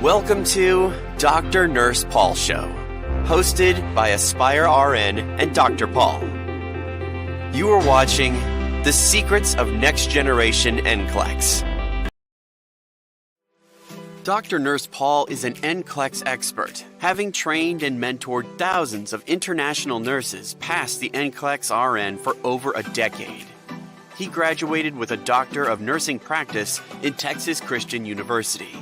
Welcome to Dr. Nurse Paul Show, hosted by Aspire RN and Dr. Paul. You are watching The Secrets of Next Generation NCLEX. Dr. Nurse Paul is an NCLEX expert, having trained and mentored thousands of international nurses past the NCLEX RN for over a decade. He graduated with a Doctor of Nursing Practice in Texas Christian University.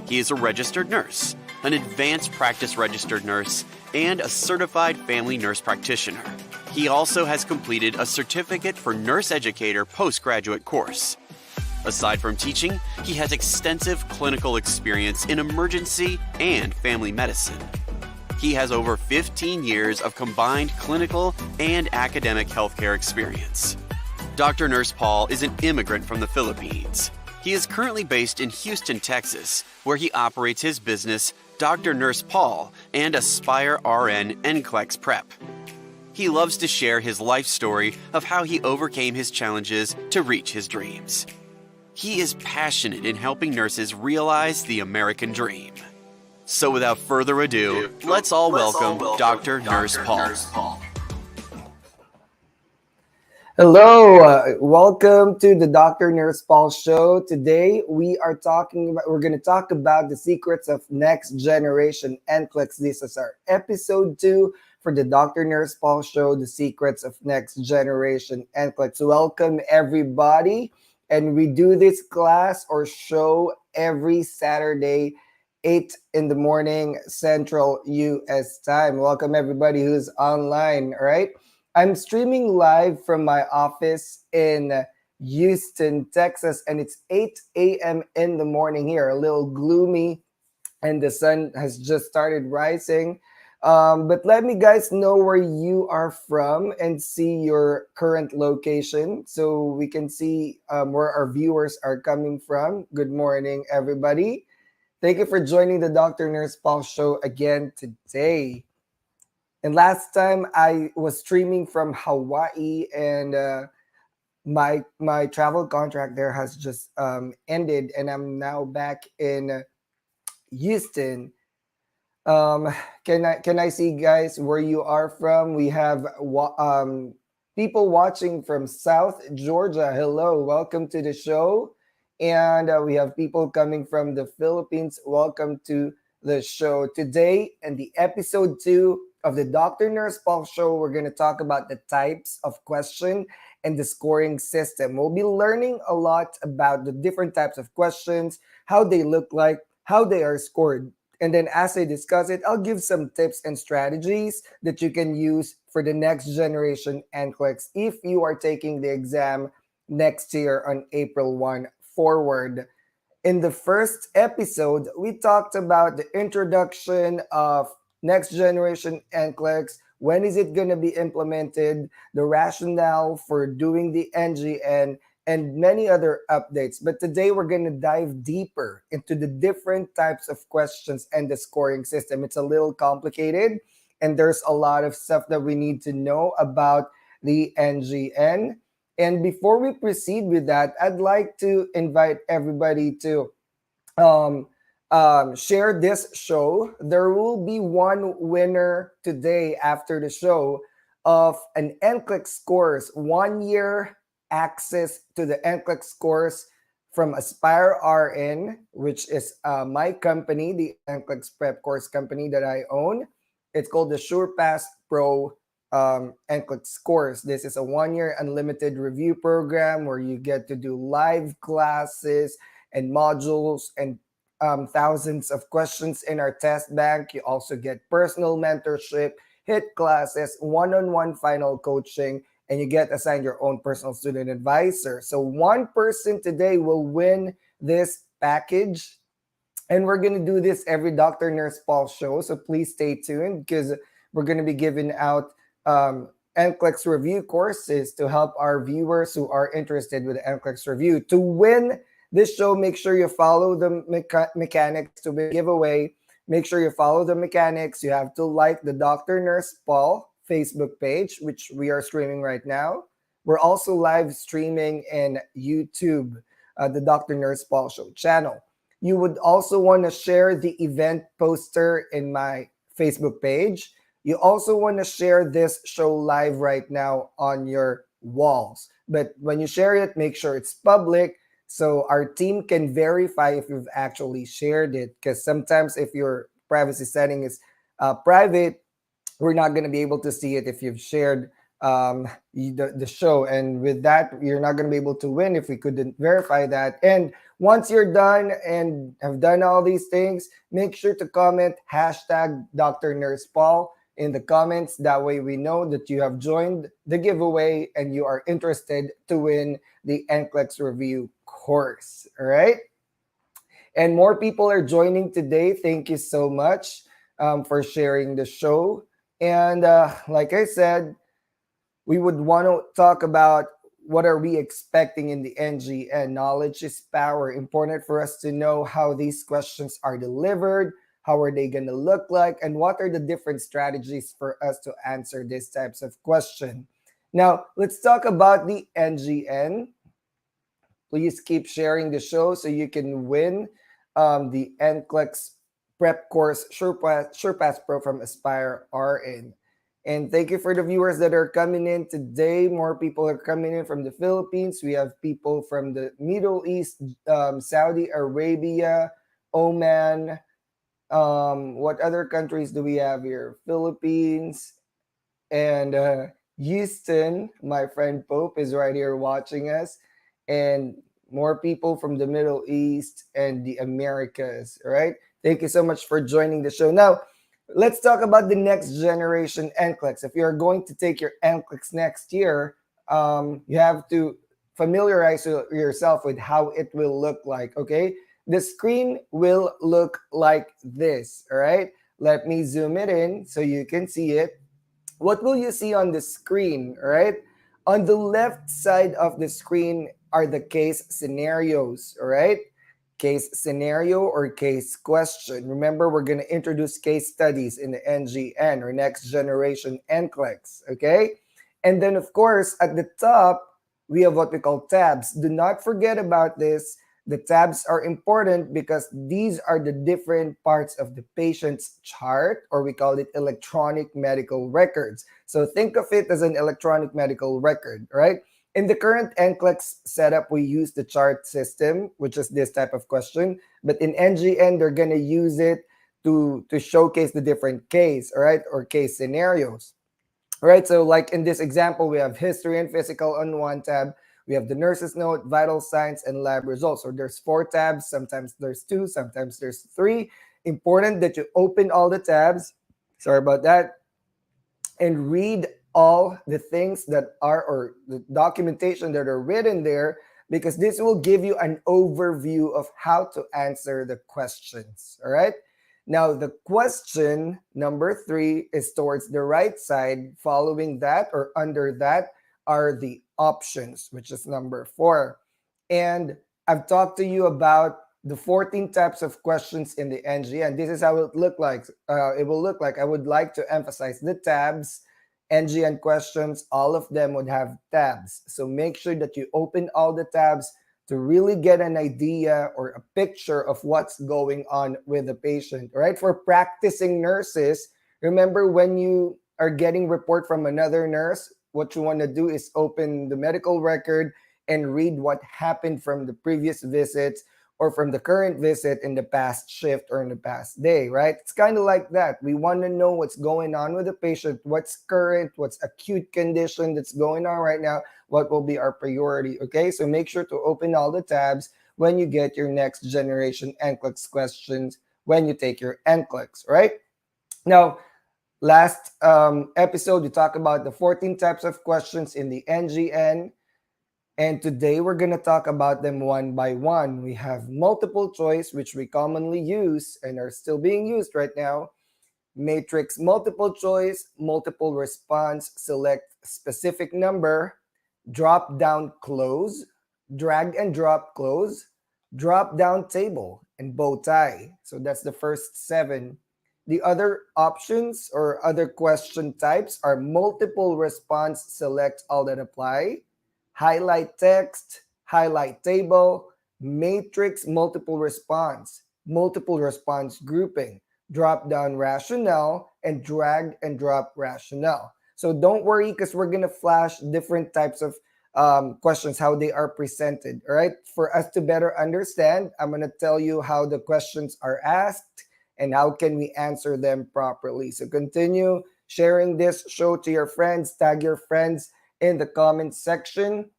He is a registered nurse, an advanced practice registered nurse, and a certified family nurse practitioner. He also has completed a certificate for nurse educator postgraduate course. Aside from teaching, he has extensive clinical experience in emergency and family medicine. He has over 15 years of combined clinical and academic healthcare experience. Dr. Nurse Paul is an immigrant from the Philippines. He is currently based in Houston, Texas, where he operates his business, Dr. Nurse Paul, and Aspire RN NCLEX Prep. He loves to share his life story of how he overcame his challenges to reach his dreams. He is passionate in helping nurses realize the American dream. So without further ado, let's all welcome Dr. Nurse Paul. Hello, welcome to the Dr. Nurse Paul Show. Today we're going to talk about the secrets of next generation NCLEX. This is our episode 2 for the Dr. Nurse Paul Show, the secrets of next generation NCLEX. Welcome everybody, and we do this class or show every Saturday, 8 in the morning Central US time. Welcome everybody who's online, all right? I'm streaming live from my office in Houston, Texas, and it's 8 a.m. in the morning here. A little gloomy and the sun has just started rising. But let me guys know where you are from and see your current location so we can see where our viewers are coming from. Good morning, everybody. Thank you for joining the Dr. Nurse Paul show again today. And last time I was streaming from Hawaii, and my travel contract there has just ended, and I'm now back in Houston. Um, can I see guys where you are from? We have people watching from South Georgia. Hello, welcome to the show. And we have people coming from the Philippines. Welcome to the show today. And the episode 2 of the Dr. Nurse Paul show, we're going to talk about the types of question and the scoring system. We'll be learning a lot about the different types of questions, how they look like, how they are scored, and then as I discuss it, I'll give some tips and strategies that you can use for the next generation NCLEX if you are taking the exam next year on April 1 forward. In the first episode, we talked about the introduction of next generation NCLEX. When is it going to be implemented? The rationale for doing the NGN and many other updates. But today we're going to dive deeper into the different types of questions and the scoring system. It's a little complicated, and there's a lot of stuff that we need to know about the NGN. And before we proceed with that, I'd like to invite everybody to um, share this show. There will be one winner today after the show of an NCLEX scores 1 year access to the NCLEX scores from Aspire RN, which is my company, the NCLEX prep course company that I own. It's called the SurePass Pro NCLEX scores. This is a 1 year unlimited review program where you get to do live classes and modules and thousands of questions in our test bank. You also get personal mentorship, hit classes, one-on-one final coaching, and you get assigned your own personal student advisor. So one person today will win this package. And we're going to do this every Dr. Nurse Paul show. So please stay tuned because we're going to be giving out NCLEX review courses to help our viewers who are interested with the NCLEX review. To win this show, make sure you follow the mechanics to win giveaway. Make sure you follow the mechanics. You have to like the Dr. Nurse Paul Facebook page, which we are streaming right now. We're also live streaming in YouTube, the Dr. Nurse Paul Show channel. You would also want to share the event poster in my Facebook page. You also want to share this show live right now on your walls. But when you share it, make sure it's public so our team can verify if you've actually shared it. Because sometimes if your privacy setting is private, we're not going to be able to see it if you've shared the show. And with that, you're not going to be able to win if we couldn't verify that. And once you're done and have done all these things, make sure to comment hashtag Dr. Nurse Paul in the comments. That way we know that you have joined the giveaway and you are interested to win the NCLEX review course. All right. And more people are joining today. Thank you so much for sharing the show. And like I said, we would want to talk about what are we expecting in the NGN. Knowledge is power. Important for us to know how these questions are delivered, how are they going to look like, and what are the different strategies for us to answer these types of question. Now, let's talk about the NGN. Please keep sharing the show so you can win the NCLEX prep course SurePass Pro from Aspire RN. And thank you for the viewers that are coming in today. More people are coming in from the Philippines. We have people from the Middle East, Saudi Arabia, Oman. What other countries do we have here? Philippines and Houston. My friend Pope is right here watching us. And more people from the Middle East and the Americas, right? Thank you so much for joining the show. Now, let's talk about the next generation NCLEX. If you're going to take your NCLEX next year, you have to familiarize yourself with how it will look like, okay? the screen will look like this. All right. Let me zoom it in so you can see it. What will you see on the screen, right? On the left side of the screen are the case scenarios, all right? Case scenario or case question. Remember, we're going to introduce case studies in the NGN or next generation NCLEX, okay? And then, of course, at the top, we have what we call tabs. Do not forget about this. The tabs are important because these are the different parts of the patient's chart, or we call it electronic medical records. So think of it as an electronic medical record, right? In the current NCLEX setup, we use the chart system, which is this type of question. But in NGN, they're going to use it to showcase the different case, all right, or case scenarios. Right, so like in this example, we have history and physical on one tab. We have the nurse's note, vital signs, and lab results. So there's 4 tabs. Sometimes there's 2, sometimes there's 3. Important that you open all the tabs. Sorry about that. And read all the things that are, or the documentation that are written there, because this will give you an overview of how to answer the questions. All right. Now, the question number 3 is towards the right side. Following that or under that are the options, which is number 4. And I've talked to you about the 14 types of questions in the NGN. This is how it look like. It will look like. I would like to emphasize the tabs. NGN questions, all of them would have tabs. So make sure that you open all the tabs to really get an idea or a picture of what's going on with the patient, right? For practicing nurses, remember when you are getting report from another nurse, what you want to do is open the medical record and read what happened from the previous visits or from the current visit in the past shift or in the past day, right? It's kind of like that. We want to know what's going on with the patient, what's current, what's acute condition that's going on right now, what will be our priority, okay? So make sure to open all the tabs when you get your next generation NCLEX questions when you take your NCLEX, right? Now, last episode, we talked about the 14 types of questions in the NGN. And today we're going to talk about them one by one. We have multiple choice, which we commonly use and are still being used right now. Matrix multiple choice, multiple response, select specific number, drop down close, drag and drop close, drop down table, and bow tie. So that's the first 7. The other options or other question types are multiple response, select all that apply, highlight text, highlight table, matrix multiple response grouping, drop down rationale, and drag and drop rationale. So don't worry, because we're going to flash different types of questions, how they are presented. All right. For us to better understand, I'm going to tell you how the questions are asked and how can we answer them properly. So continue sharing this show to your friends, tag your friends in the comment section.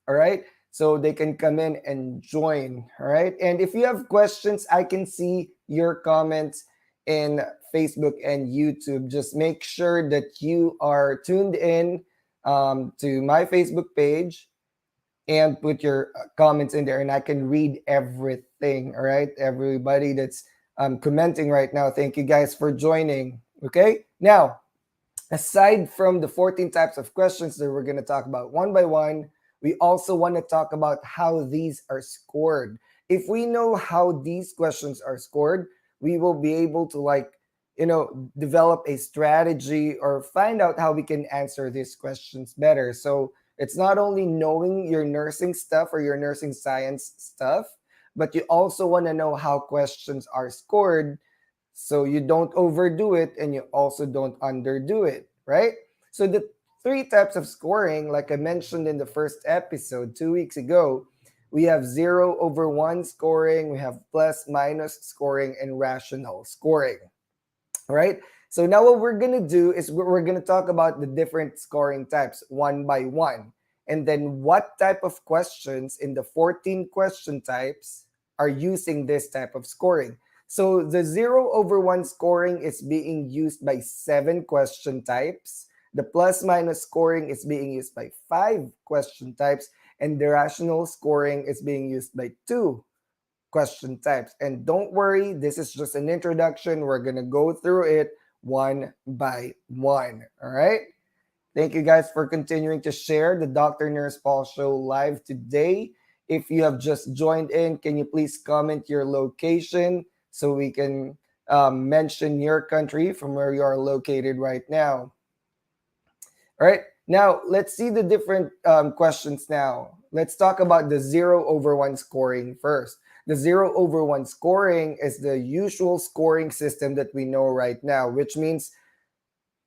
All right. So they can come in and join. All right. And if you have questions, I can see your comments in Facebook and YouTube. Just make sure that you are tuned in to my Facebook page and put your comments in there, and I can read everything. All right. Everybody that's commenting right now, thank you guys for joining. Okay. Now, aside from the 14 types of questions that we're going to talk about one by one, we also want to talk about how these are scored. If we know how these questions are scored, we will be able to develop a strategy or find out how we can answer these questions better. So it's not only knowing your nursing stuff or your nursing science stuff, but you also want to know how questions are scored so you don't overdo it and you also don't underdo it, right? So the 3 types of scoring, like I mentioned in the first episode 2 weeks ago, we have 0/1 scoring, we have plus minus scoring, and rational scoring, right? So now what we're going to do is we're going to talk about the different scoring types one by one. And then what type of questions in the 14 question types are using this type of scoring. So the 0/1 scoring is being used by 7 question types. The plus minus scoring is being used by 5 question types. And the rational scoring is being used by 2 question types. And don't worry, this is just an introduction. We're going to go through it one by one. All right. Thank you guys for continuing to share the Dr. Nurse Paul show live today. If you have just joined in, can you please comment your location so we can mention your country from where you are located right now? All right. Now, let's see the different questions now. Let's talk about the 0/1 scoring first. The 0/1 scoring is the usual scoring system that we know right now, which means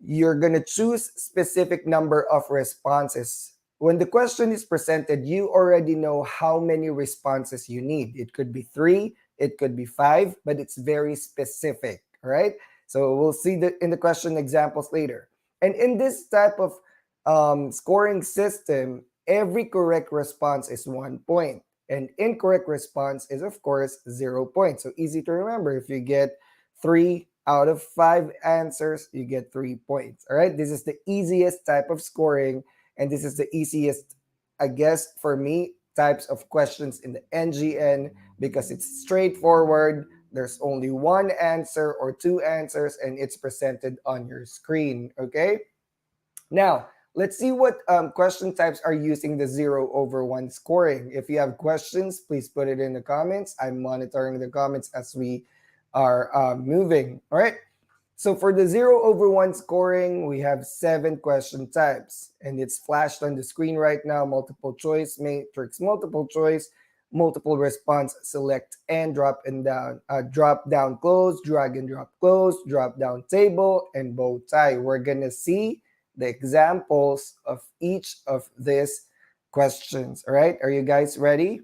you're going to choose specific number of responses. When the question is presented, you already know how many responses you need. It could be 3, it could be 5, but it's very specific, right? So we'll see that in the question examples later. And in this type of scoring system, every correct response is 1 point. And incorrect response is, of course, 0 points. So easy to remember. If you get 3 out of 5 answers, you get 3 points. All right. This is the easiest type of scoring. And this is the easiest, I guess, for me, types of questions in the NGN because it's straightforward. There's only one answer or two answers, and it's presented on your screen. Okay. Now, let's see what question types are using the 0/1 scoring. If you have questions, please put it in the comments. I'm monitoring the comments as we are moving. All right. So for the 0/1 scoring, we have 7 question types, and it's flashed on the screen right now. Multiple choice, matrix, multiple choice, multiple response, select and drop and down, drop down close, drag and drop close, drop down table, and bow tie. We're gonna see the examples of each of these questions. All right, are you guys ready?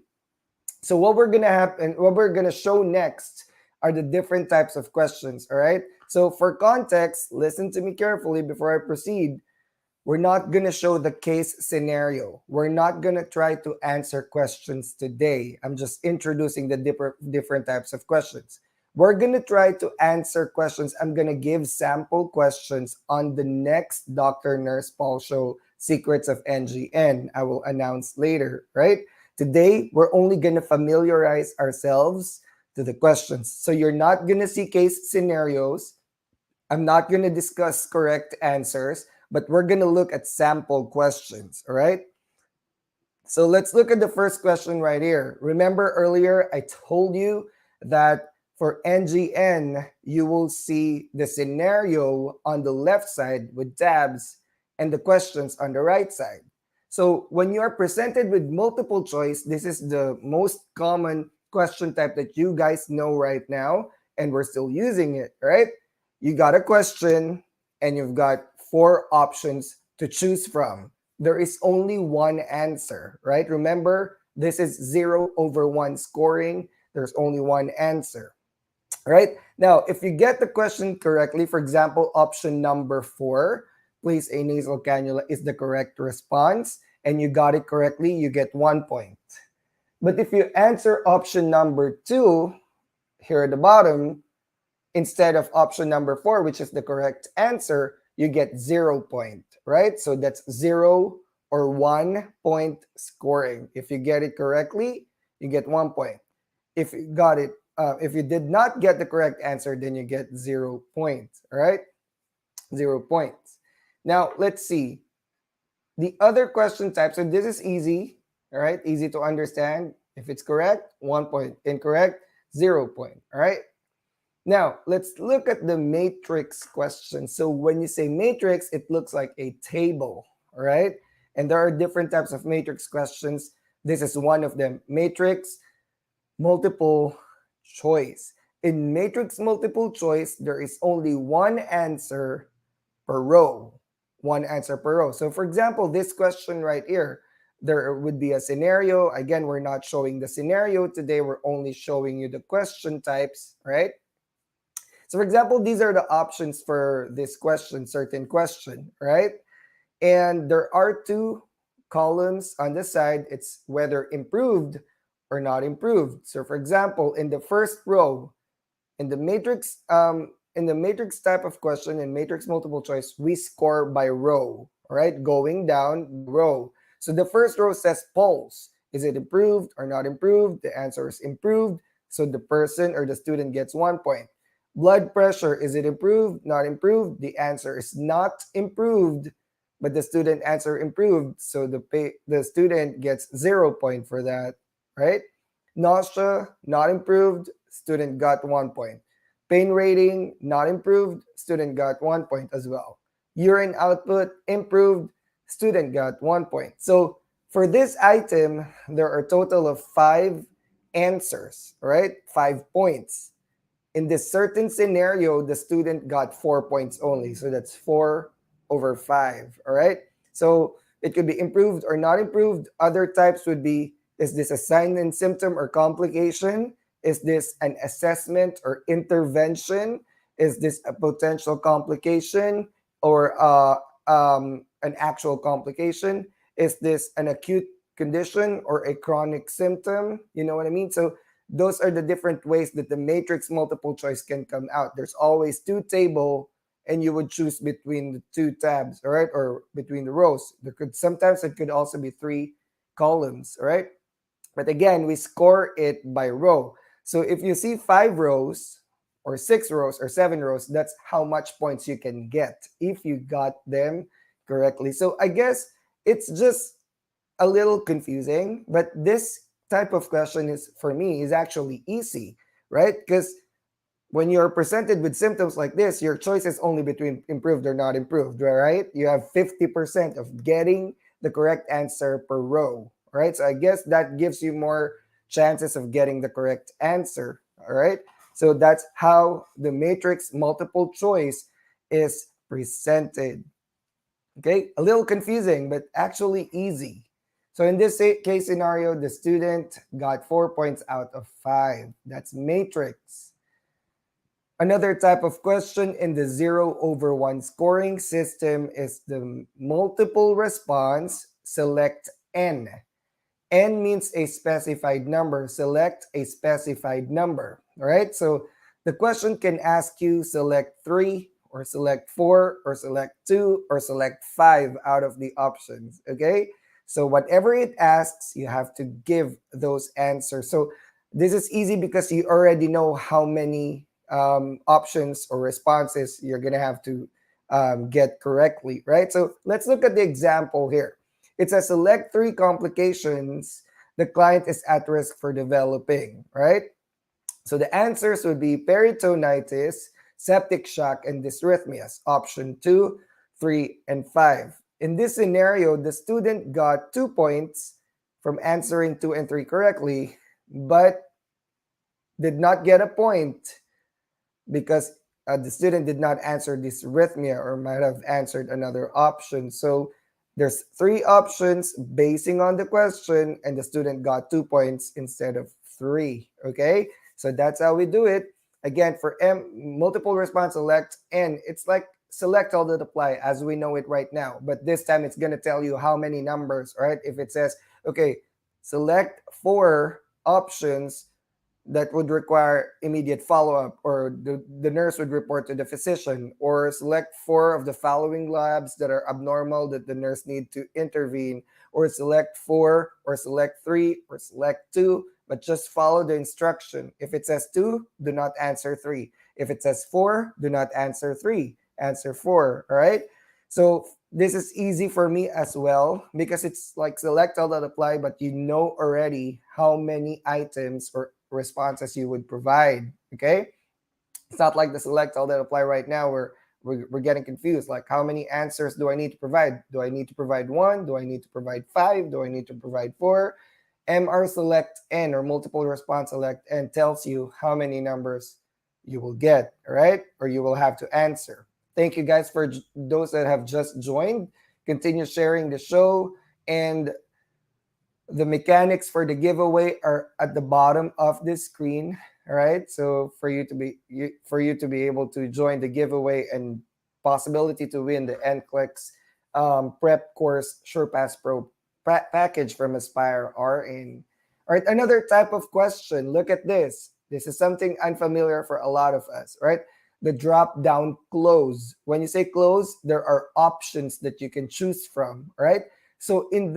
So what we're gonna have and what we're gonna show next are the different types of questions. All right. So for context, listen to me carefully before I proceed. We're not going to show the case scenario. We're not going to try to answer questions today. I'm just introducing the different types of questions. We're going to try to answer questions. I'm going to give sample questions on the next Dr. Nurse Paul show, Secrets of NGN. I will announce later, right? Today, we're only going to familiarize ourselves to the questions. So you're not going to see case scenarios. I'm not going to discuss correct answers, but we're going to look at sample questions, all right? So let's look at the first question right here. Remember earlier, I told you that for NGN, you will see the scenario on the left side with tabs and the questions on the right side. So when you are presented with multiple choice, this is the most common question type that you guys know right now, and we're still using it, right? You got a question and you've got 4 options to choose from. There is only one answer, right? Remember, this is 0/1 scoring. There's only one answer, right? Now, if you get the question correctly, for example, option number 4, place a nasal cannula is the correct response, and you got it correctly, you get 1 point. But if you answer option number 2, here at the bottom, instead of option number 4, which is the correct answer, you get 0 point, right? So that's 0 or 1 point scoring. If you get it correctly, you get 1 point. If you got it, if you did not get the correct answer, then you get 0 points, all right? 0 points. Now, let's see. The other question type, so this is easy, all right? Easy to understand. If it's correct, 1 point. Incorrect, 0 point, all right? Now, let's look at the matrix question. So when you say matrix, it looks like a table, all right? And there are different types of matrix questions. This is one of them. Matrix multiple choice. In matrix multiple choice, there is only one answer per row. One answer per row. So for example, this question right here, there would be a scenario. Again, we're not showing the scenario today. We're only showing you the question types, right? So for example, these are the options for this question, certain question, right? And there are 2 columns on the side. It's whether improved or not improved. So for example, in the first row, in the matrix type of question, in matrix multiple choice, we score by row, all right? Going down row. So the first row says polls. Is it improved or not improved? The answer is improved. So the person or the student gets 1 point. Blood pressure, is it improved? Not improved? The answer is not improved, but the student answer improved. So the student gets 0 point for that, right? Nausea, not improved, student got 1 point. Pain rating, not improved, student got 1 point as well. Urine output, improved, student got 1 point. So for this item, there are a total of 5 answers, right? 5 points. In this certain scenario, the student got 4 points only. So that's 4/5. All right. So it could be improved or not improved. Other types would be, is this a sign and symptom or complication? Is this an assessment or intervention? Is this a potential complication or an actual complication? Is this an acute condition or a chronic symptom? You know what I mean? So those are the different ways that the matrix multiple choice can come out. There's always two table and you would choose between the two tabs, all right, or between the rows. There could sometimes it could also be 3 columns, all right? But again, we score it by row. So if you see 5 rows or 6 rows or 7 rows, that's how much points you can get if you got them correctly. So I guess it's just a little confusing, but this type of question is for me is actually easy, right? Because when you're presented with symptoms like this, your choice is only between improved or not improved, right? You have 50% of getting the correct answer per row, right? So I guess that gives you more chances of getting the correct answer, all right? So that's how the matrix multiple choice is presented. Okay, a little confusing, but actually easy. So in this case scenario, the student got 4 points out of 5. That's matrix. Another type of question in the 0/1 scoring system is the multiple response select n. N means a specified number. Select a specified number. All right. So the question can ask you select 3 or select 4 or select 2 or select 5 out of the options. Okay. So whatever it asks, you have to give those answers. So this is easy because you already know how many options or responses you're going to have to get correctly, right? So let's look at the example here. It says select 3 complications the client is at risk for developing, right? So the answers would be peritonitis, septic shock, and dysrhythmias. Option 2, 3, and 5. In this scenario, the student got 2 points from answering 2 and 3 correctly, but did not get a point because the student did not answer dysrhythmia or might have answered another option. So there's 3 options basing on the question, and the student got 2 points instead of 3. Okay, so that's how we do it. Again, for M, multiple response select N, it's like select all that apply as we know it right now. But this time it's going to tell you how many numbers, right? If it says, okay, select 4 options that would require immediate follow-up, or the nurse would report to the physician, or select 4 of the following labs that are abnormal that the nurse need to intervene, or select 4 or select 3 or select 2, but just follow the instruction. If it says 2, do not answer 3. If it says 4, do not answer 3. Answer 4, all right? So this is easy for me as well because it's like select all that apply, but you know already how many items or responses you would provide. Okay, it's not like the select all that apply right now where we're getting confused, like how many answers do I need to provide? Do I need to provide 1? Do I need to provide 5? Do I need to provide 4? MR select N, or multiple response select N, tells you how many numbers you will get, all right, or you will have to answer. Thank you guys for those that have just joined. Continue sharing the show, and the mechanics for the giveaway are at the bottom of the screen. All right, so for you to be able to join the giveaway and possibility to win the NCLEX prep course SurePass Pro package from Aspire RN. All right, another type of question. Look at this. This is something unfamiliar for a lot of us, right? The drop down close. When you say close, there are options that you can choose from, right? So in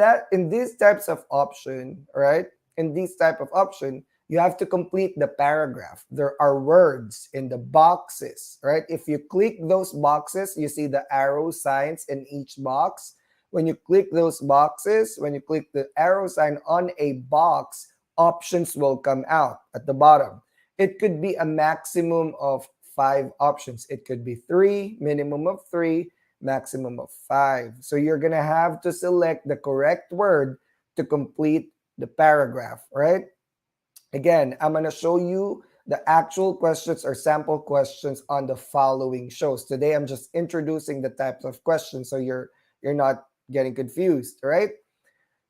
these types of option, right? In these type of option, you have to complete the paragraph. There are words in the boxes, right? If you click those boxes, you see the arrow signs in each box. When you click those boxes, when you click the arrow sign on a box, options will come out at the bottom. It could be a maximum of 5 options. It could be 3, minimum of 3, maximum of 5. So you're going to have to select the correct word to complete the paragraph, right? Again, I'm going to show you the actual questions or sample questions on the following shows. Today, I'm just introducing the types of questions so you're not getting confused, right?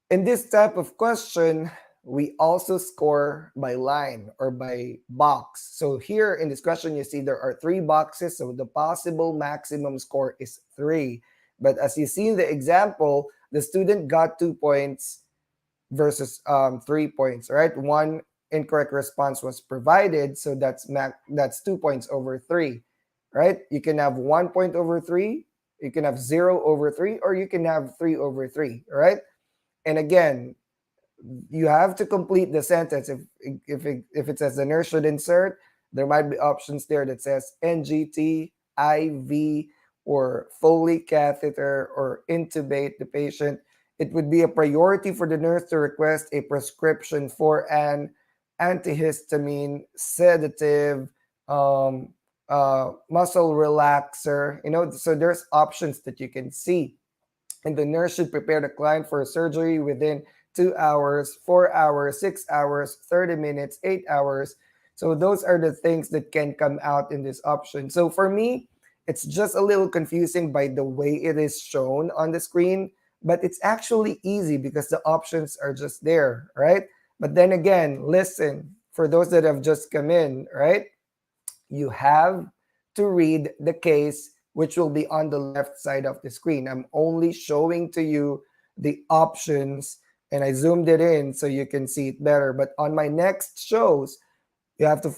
In this type of question, we also score by line or by box. So here in this question, you see there are 3 boxes. So the possible maximum score is 3. But as you see in the example, the student got 2 points versus 3 points, right? One incorrect response was provided, so that's 2 points over 3, right? You can have 1 point over 3, you can have 0 over 3, or you can have 3 over 3, right? And again, you have to complete the sentence. If it says the nurse should insert, there might be options there that says NGT, IV, or Foley catheter, or intubate the patient. It would be a priority for the nurse to request a prescription for an antihistamine, sedative, muscle relaxer. So there's options that you can see. And the nurse should prepare the client for surgery within 2 hours, 4 hours, 6 hours, 30 minutes, 8 hours. So those are the things that can come out in this option. So for me, it's just a little confusing by the way it is shown on the screen, but it's actually easy because the options are just there, right? But then again, listen, for those that have just come in, right? You have to read the case, which will be on the left side of the screen. I'm only showing to you the options, and I zoomed it in so you can see it better. But on my next shows, you have to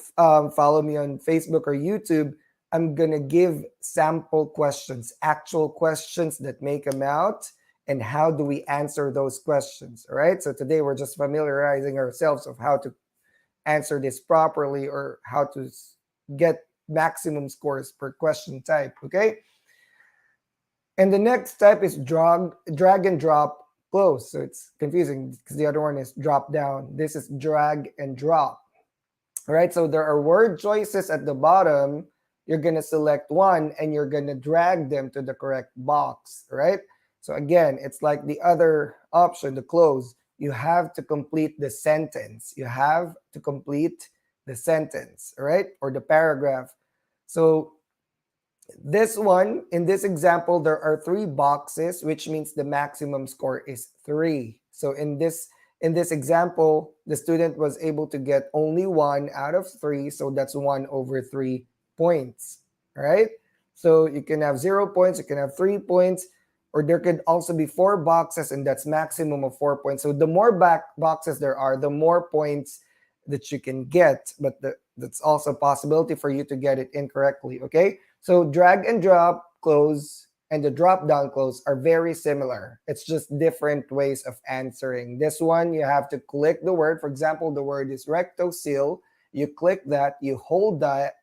follow me on Facebook or YouTube. I'm going to give sample questions, actual questions that may come out, and how do we answer those questions, all right? So today we're just familiarizing ourselves of how to answer this properly or how to get maximum scores per question type, okay? And the next type is drag and drop close. So it's confusing because the other one is drop down. This is drag and drop. All right, so there are word choices at the bottom. You're going to select one and you're going to drag them to the correct box, right? So again, it's like the other option, the close. You have to complete the sentence. You have to complete the sentence, right? Or the paragraph. So this one, in this example, there are 3 boxes, which means the maximum score is 3. So in this example, the student was able to get only 1 out of 3, so that's 1 over 3 points, right? So you can have 0 points, you can have 3 points, or there could also be 4 boxes, and that's maximum of 4 points. So the more boxes there are, the more points that you can get, but that's also a possibility for you to get it incorrectly, okay? So drag and drop close and the drop down close are very similar. It's just different ways of answering. This one, you have to click the word. For example, the word is rectocele. You click that, you hold that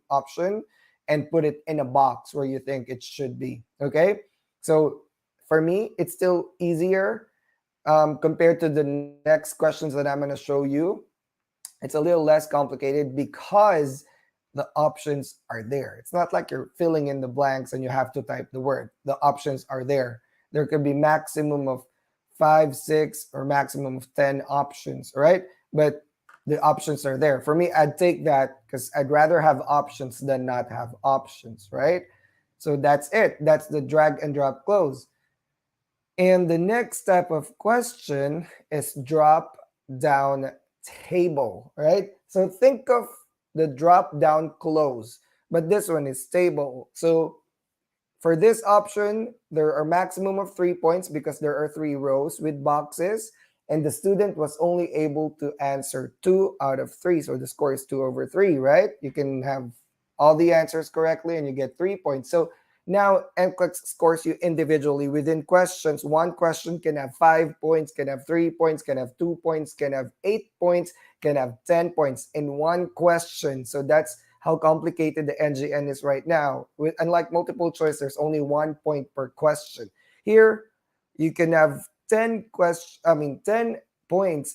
option and put it in a box where you think it should be, okay? So for me, it's still easier compared to the next questions that I'm going to show you. It's a little less complicated because the options are there. It's not like you're filling in the blanks and you have to type the word. The options are there. There could be maximum of 5, 6, or maximum of 10 options, right? But the options are there. For me, I'd take that because I'd rather have options than not have options, right? So that's it. That's the drag and drop close. And the next type of question is drop down table, right? So think of the drop down close, but this one is table. So for this option, there are maximum of 3 points because there are 3 rows with boxes, and the student was only able to answer 2 out of 3. So the score is 2 over 3, right? You can have all the answers correctly and you get 3 points. So Now, NCLEX scores you individually within questions. One question can have 5 points, can have 3 points, can have 2 points, can have 8 points, can have 10 points in one question. So that's how complicated the NGN is right now. Unlike multiple choice, there's only 1 point per question. Here, you can have 10 points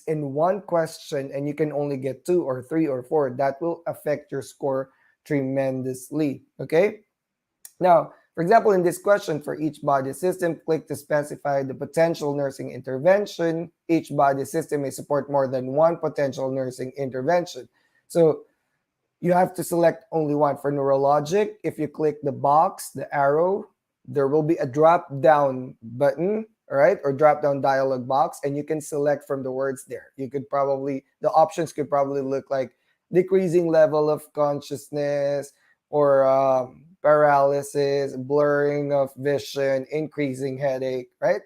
in one question, and you can only get 2 or 3 or 4. That will affect your score tremendously. Okay. Now, for example, in this question, for each body system, click to specify the potential nursing intervention. Each body system may support more than one potential nursing intervention. So you have to select only one. For neurologic, if you click the box, the arrow, there will be a drop down button, all right, or drop down dialog box, and you can select from the words there. The options could probably look like decreasing level of consciousness, or paralysis, blurring of vision, increasing headache, right?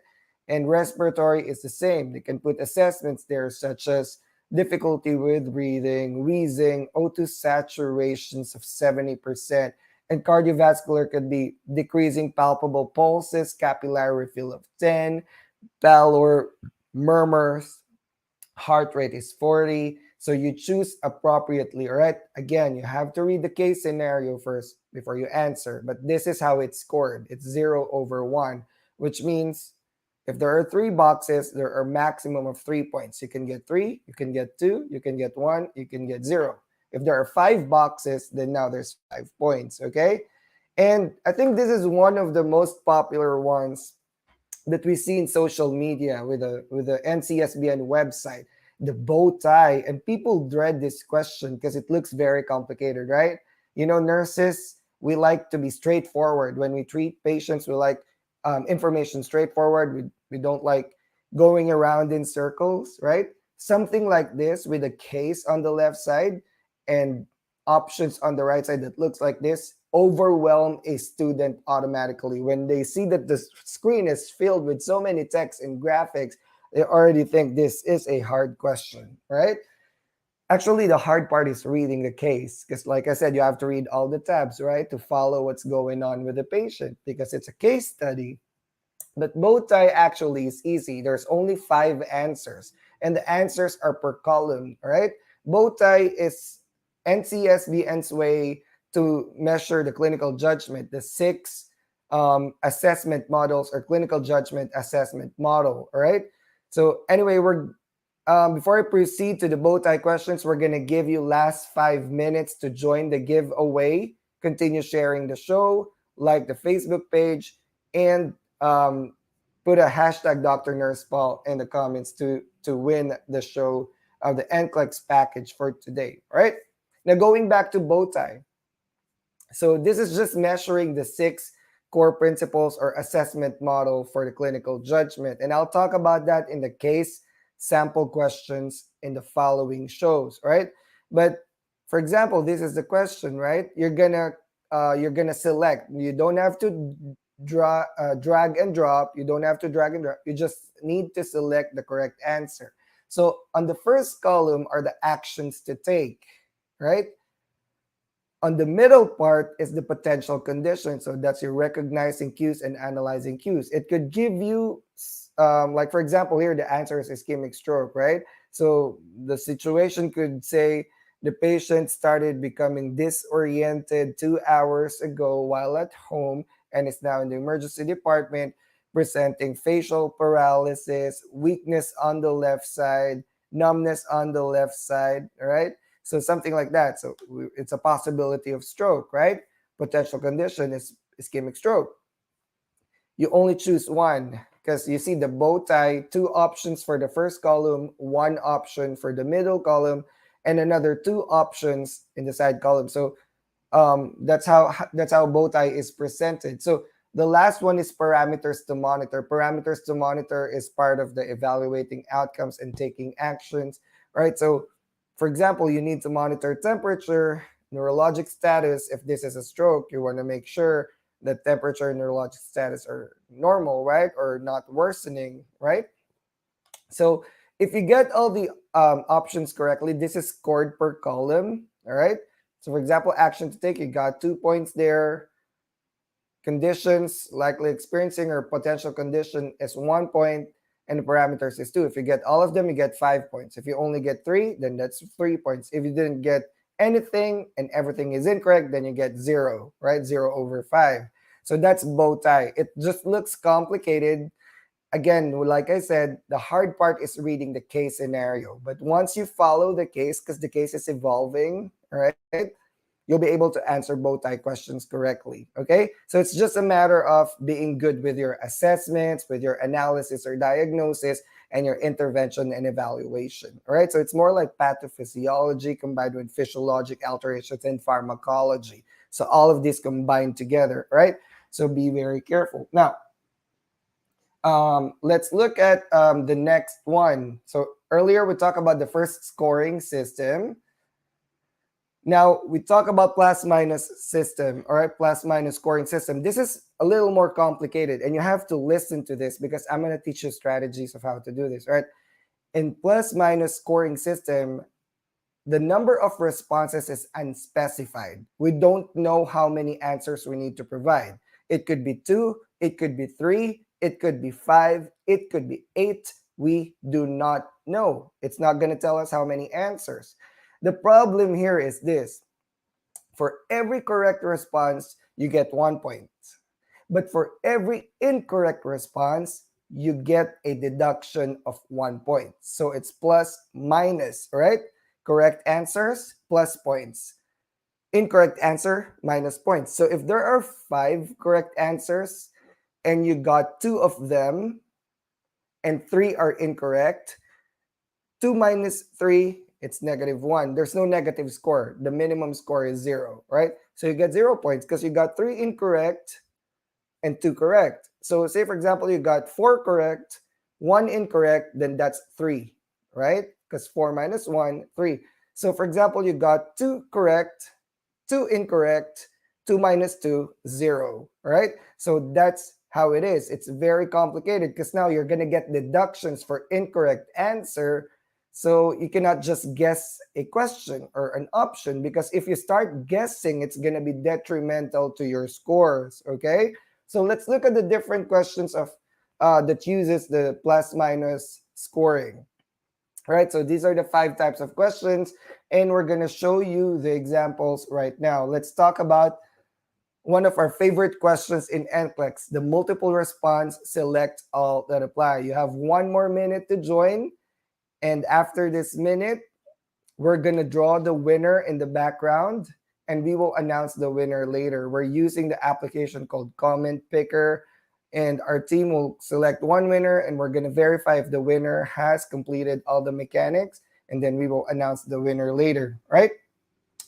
And respiratory is the same. They can put assessments there, such as difficulty with breathing, wheezing, O2 saturations of 70%. And cardiovascular could be decreasing palpable pulses, capillary refill of 10, pallor, murmurs, heart rate is 40. So you choose appropriately, all right? Again, you have to read the case scenario first before you answer. But this is how it's scored. It's 0/1, which means if there are three boxes, there are maximum of 3 points. You can get three, you can get two, you can get one, you can get zero. If there are five boxes, then now there's 5 points, okay? And I think this is one of the most popular ones that we see in social media with the NCSBN website, the bow tie, and people dread this question because it looks very complicated, right? You know, nurses, we like to be straightforward when we treat patients. We like information straightforward. We don't like going around in circles, right? Something like this with a case on the left side and options on the right side that looks like this overwhelm a student automatically. When they see that the screen is filled with so many text and graphics, they already think this is a hard question, right? Actually, the hard part is reading the case because, like I said, you have to read all the tabs, right, to follow what's going on with the patient because it's a case study. But bow tie actually is easy. There's only 5 answers, and the answers are per column, right? Bow tie is NCSBN's way to measure the clinical judgment, the 6 assessment models or clinical judgment assessment model, all right? So anyway, we're before I proceed to the bow tie questions, we're gonna give you last 5 minutes to join the giveaway. Continue sharing the show, like the Facebook page, and put a hashtag Dr. Nurse Paul in the comments to win the show of the NCLEX package for today. All right. Now going back to bow tie. So this is just measuring the 6 core principles or assessment model for the clinical judgment. And I'll talk about that in the case sample questions in the following shows, right? But for example, this is the question, right? You're gonna select. You don't have to drag and drop. You don't have to drag and drop. You just need to select the correct answer. So on the first column are the actions to take, right? On the middle part is the potential condition. So that's your recognizing cues and analyzing cues. It could give you, like for example, here the answer is ischemic stroke, right? So the situation could say the patient started becoming disoriented 2 hours ago while at home and is now in the emergency department, presenting facial paralysis, weakness on the left side, numbness on the left side, right? So something like that. So it's a possibility of stroke, right? Potential condition is ischemic stroke. You only choose one because you see the bow tie, 2 options for the first column, 1 option for the middle column, and another 2 options in the side column. So that's how bow tie is presented. So the last one is parameters to monitor. Parameters to monitor is part of the evaluating outcomes and taking actions, right? So for example, you need to monitor temperature, neurologic status. If this is a stroke, you want to make sure that temperature and neurologic status are normal, right? Or not worsening, right? So if you get all the options correctly, this is scored per column, all right? So for example, action to take, you got 2 points there. conditions likely experiencing or potential condition is 1 point and the parameters is 2. If you get all of them, you get 5 points. If you only get 3, then that's 3 points. If you didn't get anything and everything is incorrect, then you get 0, right? 0/5. So that's bow tie. It just looks complicated. Again, like I said, the hard part is reading the case scenario. But once you follow the case, because the case is evolving, right? You'll be able to answer bow tie questions correctly. Okay? So it's just a matter of being good with your assessments, with your analysis or diagnosis, and your intervention and evaluation. All right? So it's more like pathophysiology combined with physiologic alterations and pharmacology. So all of these combined together, right? So be very careful. Now, let's look at the next one. So earlier we talked about the first scoring system. Now we talk about plus minus system, all right, plus minus scoring system. This is a little more complicated and you have to listen to this because I'm going to teach you strategies of how to do this, right? In plus minus scoring system, the number of responses is unspecified. We don't know how many answers we need to provide. It could be 2, it could be 3, it could be 5, it could be 8. We do not know. It's not going to tell us how many answers. The problem here is this. For every correct response, you get 1 point. But for every incorrect response, you get a deduction of 1 point. So it's plus minus, right? Correct answers, plus points. Incorrect answer, minus points. So if there are 5 correct answers and you got 2 of them and 3 are incorrect, 2 minus 3, it's -1. There's no negative score. The minimum score is 0, right? So you get 0 points because you got 3 incorrect and 2 correct. So say, for example, you got 4 correct, 1 incorrect, then that's 3, right? Because 4 minus 1, 3. So for example, you got 2 correct, 2 incorrect, 2 minus 2, 0, right? So that's how it is. It's very complicated because now you're going to get deductions for incorrect answer. So you cannot just guess a question or an option because if you start guessing, it's going to be detrimental to your scores, okay? So let's look at the different questions of that uses the plus minus scoring. All right, so these are the 5 types of questions, and we're going to show you the examples right now. Let's talk about one of our favorite questions in NCLEX, the multiple response, select all that apply. You have 1 more minute to join. And after this minute, we're going to draw the winner in the background and we will announce the winner later. We're using the application called Comment Picker and our team will select 1 winner and we're going to verify if the winner has completed all the mechanics and then we will announce the winner later, right?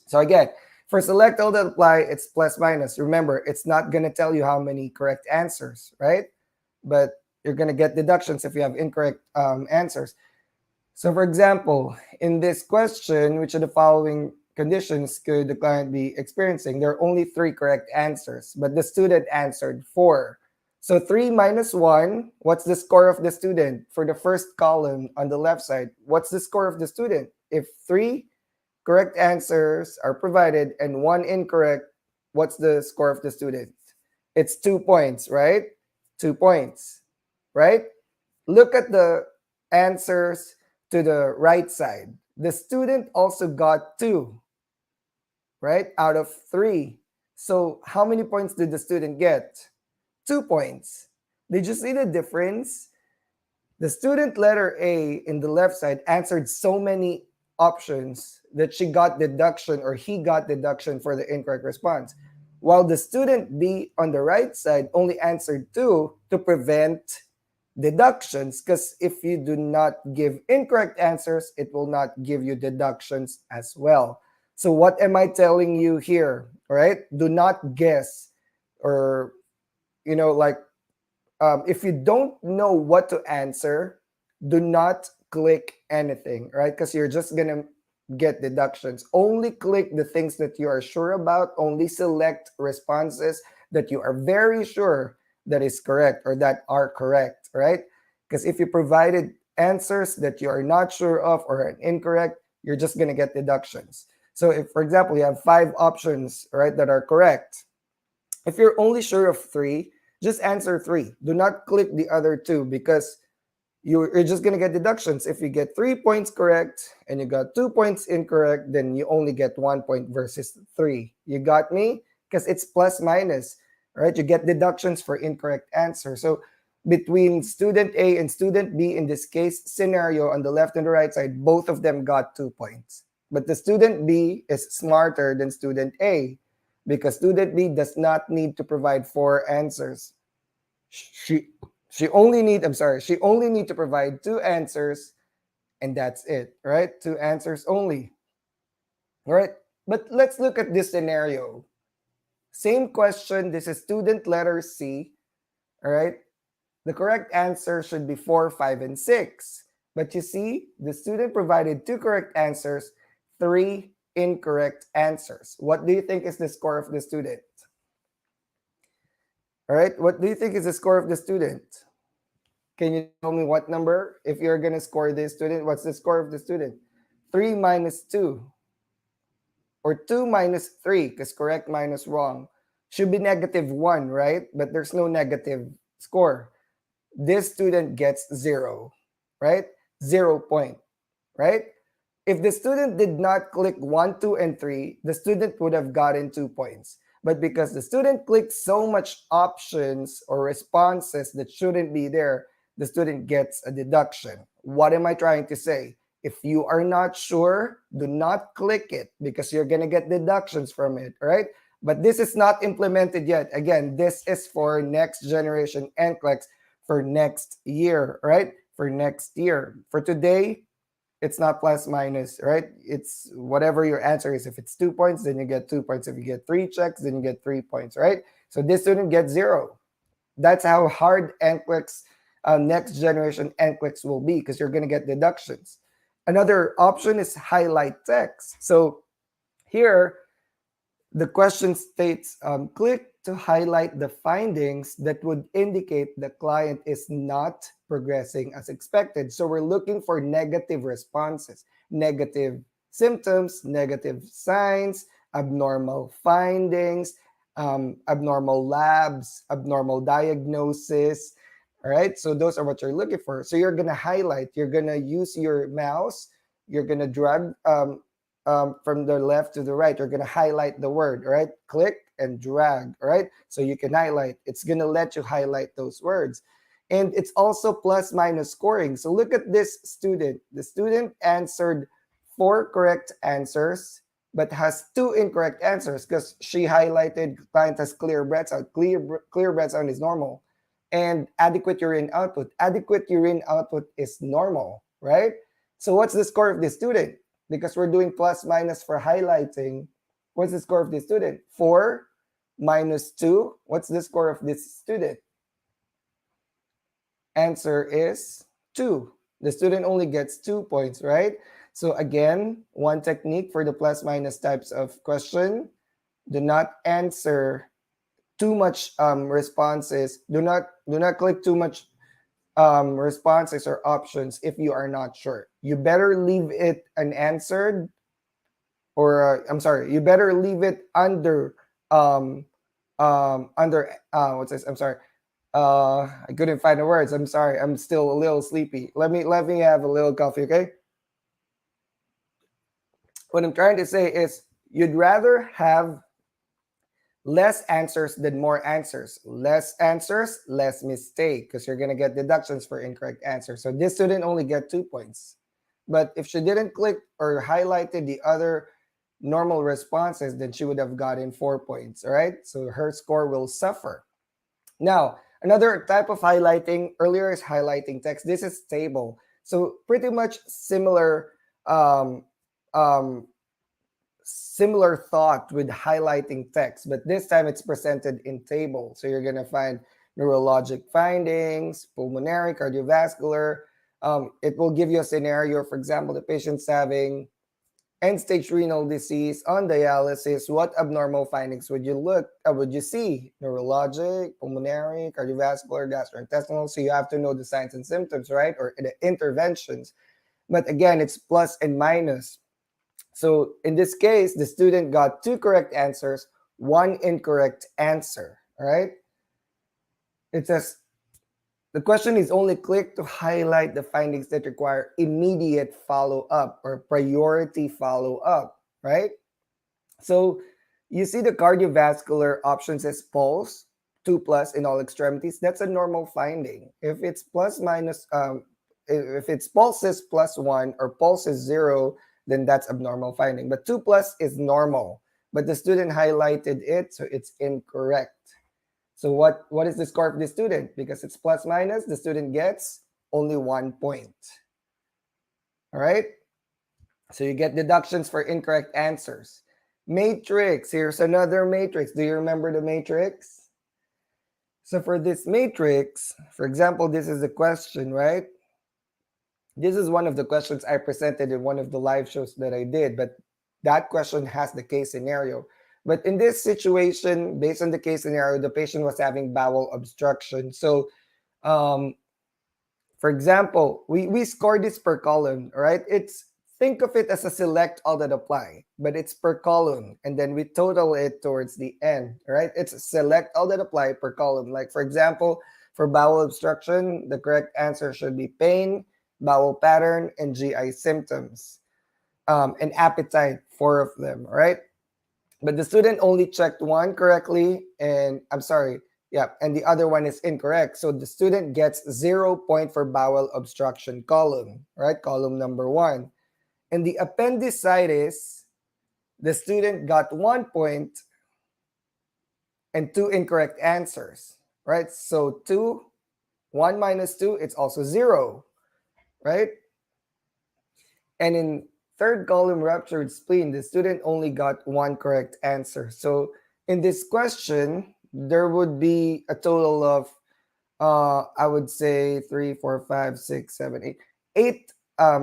So again, for select all that apply, it's plus minus. Remember, it's not going to tell you how many correct answers, right? But you're going to get deductions if you have incorrect answers. So for example, in this question, which of the following conditions could the client be experiencing? There are only 3 correct answers, but the student answered 4. So 3 minus 1, what's the score of the student? For the first column on the left side, what's the score of the student? If 3 correct answers are provided and 1 incorrect, what's the score of the student? It's 2 points, right? 2 points, right? Look at the answers to the right side. The student also got 2, right? Out of 3. So how many points did the student get? 2 points. Did you see the difference? The student letter A in the left side answered so many options that she got deduction or he got deduction for the incorrect response. While the student B on the right side only answered 2 to prevent deductions, because if you do not give incorrect answers, it will not give you deductions as well. So what am I telling you here? All right, do not guess, or if you don't know what to answer, do not click anything, right? Because you're just gonna get deductions. Only click the things that you are sure about. Only select responses that you are very sure that is correct or that are correct, right? Because if you provided answers that you are not sure of or are incorrect, you're just going to get deductions. So if, for example, you have 5 options, right, that are correct, If you're only sure of three, just answer three. Do not click the other two because you're just going to get deductions. If you get 3 points correct and you got 2 points incorrect, then you only get 1 point versus three. You got me? Because it's plus minus, right? You get deductions for incorrect answer. So between student A and student B in this case scenario on the left and the right side, both of them got 2 points. But the student B is smarter than student A because student B does not need to provide four answers. She she only need she only need to provide two answers and that's it, right? Two answers only. All right? But let's look at this scenario. Same question, this is student letter C, all right? The correct answer should be 4, 5, and 6. But you see, the student provided two correct answers, three incorrect answers. What do you think is the score of the student? All right, what do you think is the score of the student? Can you tell me what number? If you're going to score this student, what's the score of the student? 3 minus 2. Or 2 minus 3, because correct minus wrong. Should be -1, right? But there's no negative score. This student gets 0, right? 0 point, right? If the student did not click 1, 2, and 3, the student would have gotten 2 points. But because the student clicked so much options or responses that shouldn't be there, the student gets a deduction. What am I trying to say? If you are not sure, do not click it because you're going to get deductions from it, right? But this is not implemented yet. Again, this is for next generation NCLEX for next year, right? For next year. For today, it's not plus minus, right? It's whatever your answer is. If it's 2 points, then you get 2 points. If you get 3 checks, then you get 3 points, right? So this student gets 0. That's how hard NCLEX, next generation NCLEX will be because you're going to get deductions. Another option is highlight text. So here, the question states, click to highlight the findings that would indicate the client is not progressing as expected. So we're looking for negative responses, negative symptoms, negative signs, abnormal findings, abnormal labs, abnormal diagnosis. All right, so those are what you're looking for. So you're going to highlight, you're going to use your mouse, you're going to drag from the left to the right, you're going to highlight the word, right? Click and drag, right? So you can highlight. It's going to let you highlight those words. And it's also plus minus scoring. So look at this student. The student answered 4 correct answers, but has 2 incorrect answers because she highlighted client has clear breath sound. Clear breath sound is normal. And adequate urine output. Adequate urine output is normal, right? So what's the score of the student? Because we're doing plus minus for highlighting. What's the score of the student? 4 minus 2. What's the score of this student? Answer is 2. The student only gets 2 points, right? So again, one technique for the plus minus types of question. Do not answer too much responses. Do not click too much responses or options if you are not sure. You better leave it unanswered, or you better leave it under what's this? I'm sorry. I couldn't find the words. I'm sorry. I'm still a little sleepy. Let me have a little coffee, okay? What I'm trying to say is you'd rather have less answers than more answers. Less answers, less mistake, because you're going to get deductions for incorrect answers. So this student only get 2 points. But if she didn't click or highlighted the other normal responses, then she would have gotten 4 points, all right? So her score will suffer. Now, another type of highlighting, earlier is highlighting text. This is table. So pretty much similar similar thought with highlighting text, but this time it's presented in table. So you're going to find neurologic findings, pulmonary, cardiovascular. It will give you a scenario. For example, the patient's having end-stage renal disease on dialysis. What abnormal findings would you see? Neurologic, pulmonary, cardiovascular, gastrointestinal. So you have to know the signs and symptoms, right? Or the interventions. But again, it's plus and minus. So in this case, the student got 2 correct answers, one incorrect answer. All right. It says the question is only click to highlight the findings that require immediate follow up or priority follow up. Right. So you see the cardiovascular option says pulse 2 plus in all extremities. That's a normal finding. If it's plus minus, if it's pulse is plus 1 or pulse is 0, then that's abnormal finding. But 2 plus is normal. But the student highlighted it, so it's incorrect. So what is the score of the student? Because it's plus minus, the student gets only 1 point. All right? So you get deductions for incorrect answers. Matrix, here's another matrix. Do you remember the matrix? So for this matrix, for example, this is the question, right? This is one of the questions I presented in one of the live shows that I did, but that question has the case scenario. But in this situation, based on the case scenario, the patient was having bowel obstruction. So um, for example, we score this per column, right? It's think of it as a select all that apply, but it's per column, and then we total it towards the end, right? It's select all that apply per column. Like for example, for bowel obstruction, the correct answer should be pain, bowel pattern, and GI symptoms, and appetite, 4 of them, right? But the student only checked one correctly, and I'm sorry, yeah, and the other one is incorrect. So the student gets 0 point for bowel obstruction column, right? Column number 1. And the appendicitis, the student got 1 point and 2 incorrect answers, right? So 1 minus 2, it's also 0, right? And in third column ruptured spleen, the student only got 1 correct answer. So in this question, there would be a total of, I would say 3, 4, 5, 6, 7, 8, 8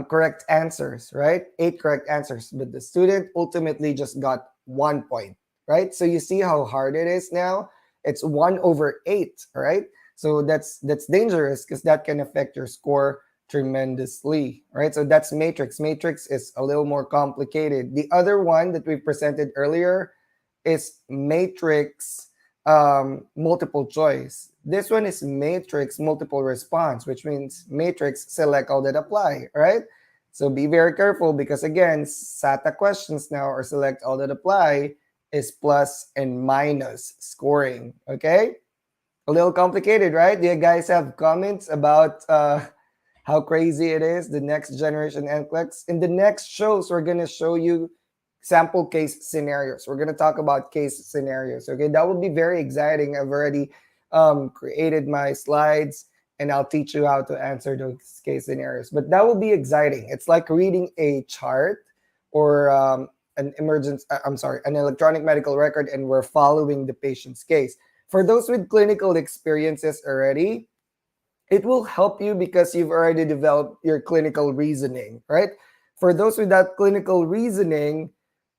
correct answers, right? 8 correct answers, but the student ultimately just got 1 point, right? So you see how hard it is now. It's 1/8, right? So that's dangerous because that can affect your score tremendously, right? So that's matrix. Matrix is a little more complicated. The other one that we presented earlier is matrix multiple choice. This one is matrix multiple response, which means matrix select all that apply, right? So be very careful because again, SATA questions now or select all that apply is plus and minus scoring, okay? A little complicated, right? Do you guys have comments about how crazy it is, the next generation NCLEX? In the next shows, we're going to show you sample case scenarios. We're going to talk about case scenarios, okay? That will be very exciting. I've already created my slides, and I'll teach you how to answer those case scenarios. But that will be exciting. It's like reading a chart or an electronic medical record, and we're following the patient's case. For those with clinical experiences already, it will help you because you've already developed your clinical reasoning, right? For those without clinical reasoning,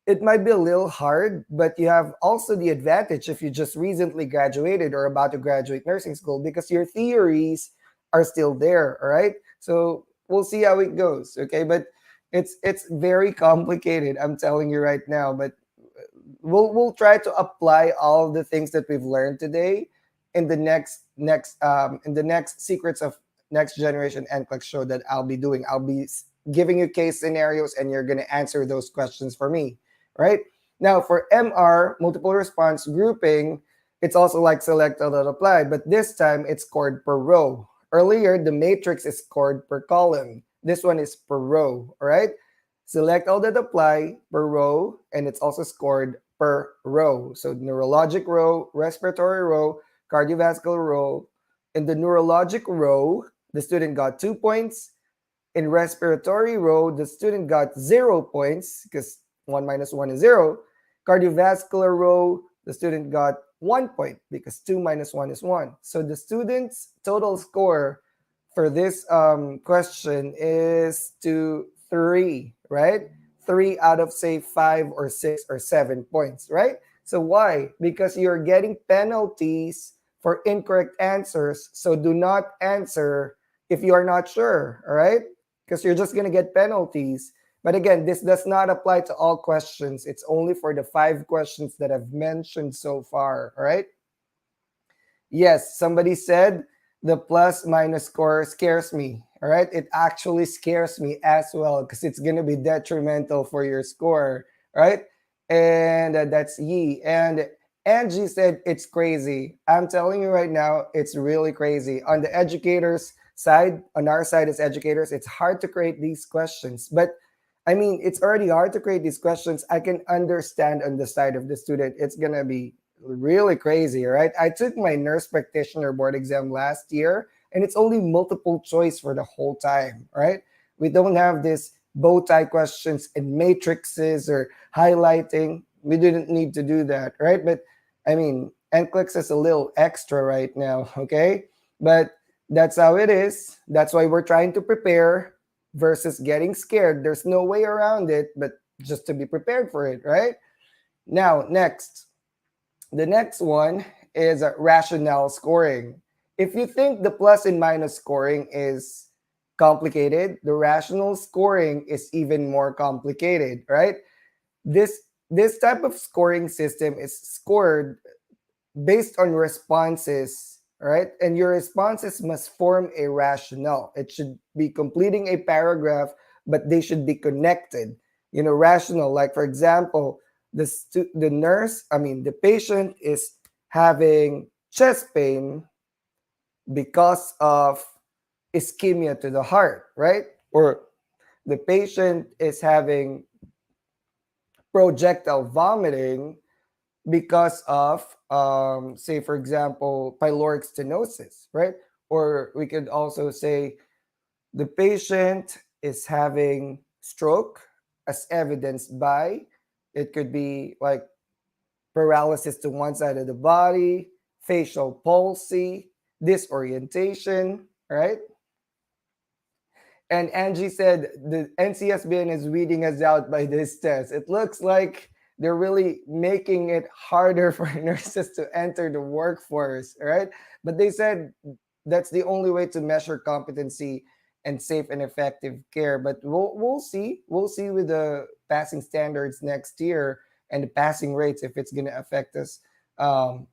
it might be a little hard, but you have also the advantage if you just recently graduated or about to graduate nursing school because your theories are still there, all right? So we'll see how it goes, okay? But it's very complicated, I'm telling you right now, but we'll try to apply all the things that we've learned today in the next secrets of next generation NCLEX show that I'll be doing. I'll be giving you case scenarios and you're going to answer those questions for me, right? Now for MR, multiple response grouping, it's also like select all that apply, but this time it's scored per row. Earlier, the matrix is scored per column. This one is per row, all right? Select all that apply per row, and it's also scored per row. So neurologic row, respiratory row, cardiovascular row. In the neurologic row, the student got 2 points. In respiratory row, the student got 0 points because 1 minus 1 is 0. Cardiovascular row, the student got 1 point because 2 minus 1 is 1. So the student's total score for this question is 3, right? 3 out of, say, 5 or 6 or 7 points, right? So why? Because you're getting penalties for incorrect answers. So do not answer if you are not sure, all right? Because you're just going to get penalties. But again, this does not apply to all questions. It's only for the 5 questions that I've mentioned so far. All right. Yes, somebody said the plus minus score scares me. All right. It actually scares me as well because it's going to be detrimental for your score. Right. And that's Yi. And Angie said it's crazy. I'm telling you right now, it's really crazy. On the educators' side, on our side as educators, it's hard to create these questions. But I mean, it's already hard to create these questions. I can understand on the side of the student, it's going to be really crazy, right? I took my nurse practitioner board exam last year, and it's only multiple choice for the whole time, right? We don't have this bow tie questions and matrices or highlighting. We didn't need to do that, right? But I mean, NCLEX is a little extra right now, okay? But that's how it is. That's why we're trying to prepare versus getting scared. There's no way around it, but just to be prepared for it, right? Now, next. The next one is rationale scoring. If you think the plus and minus scoring is complicated, the rational scoring is even more complicated, right? This type of scoring system is scored based on responses, right? And your responses must form a rationale. It should be completing a paragraph, but they should be connected. Rational. Like for example, the patient is having chest pain because of ischemia to the heart, right? Or the patient is having projectile vomiting because of, say, for example, pyloric stenosis, right? Or we could also say the patient is having stroke as evidenced by, it could be like paralysis to one side of the body, facial palsy, disorientation, right? And Angie said the NCSBN is weeding us out by this test. It looks like they're really making it harder for nurses to enter the workforce, right? But they said that's the only way to measure competency and safe and effective care. But we'll see. We'll see with the passing standards next year and the passing rates if it's going to affect us. Um,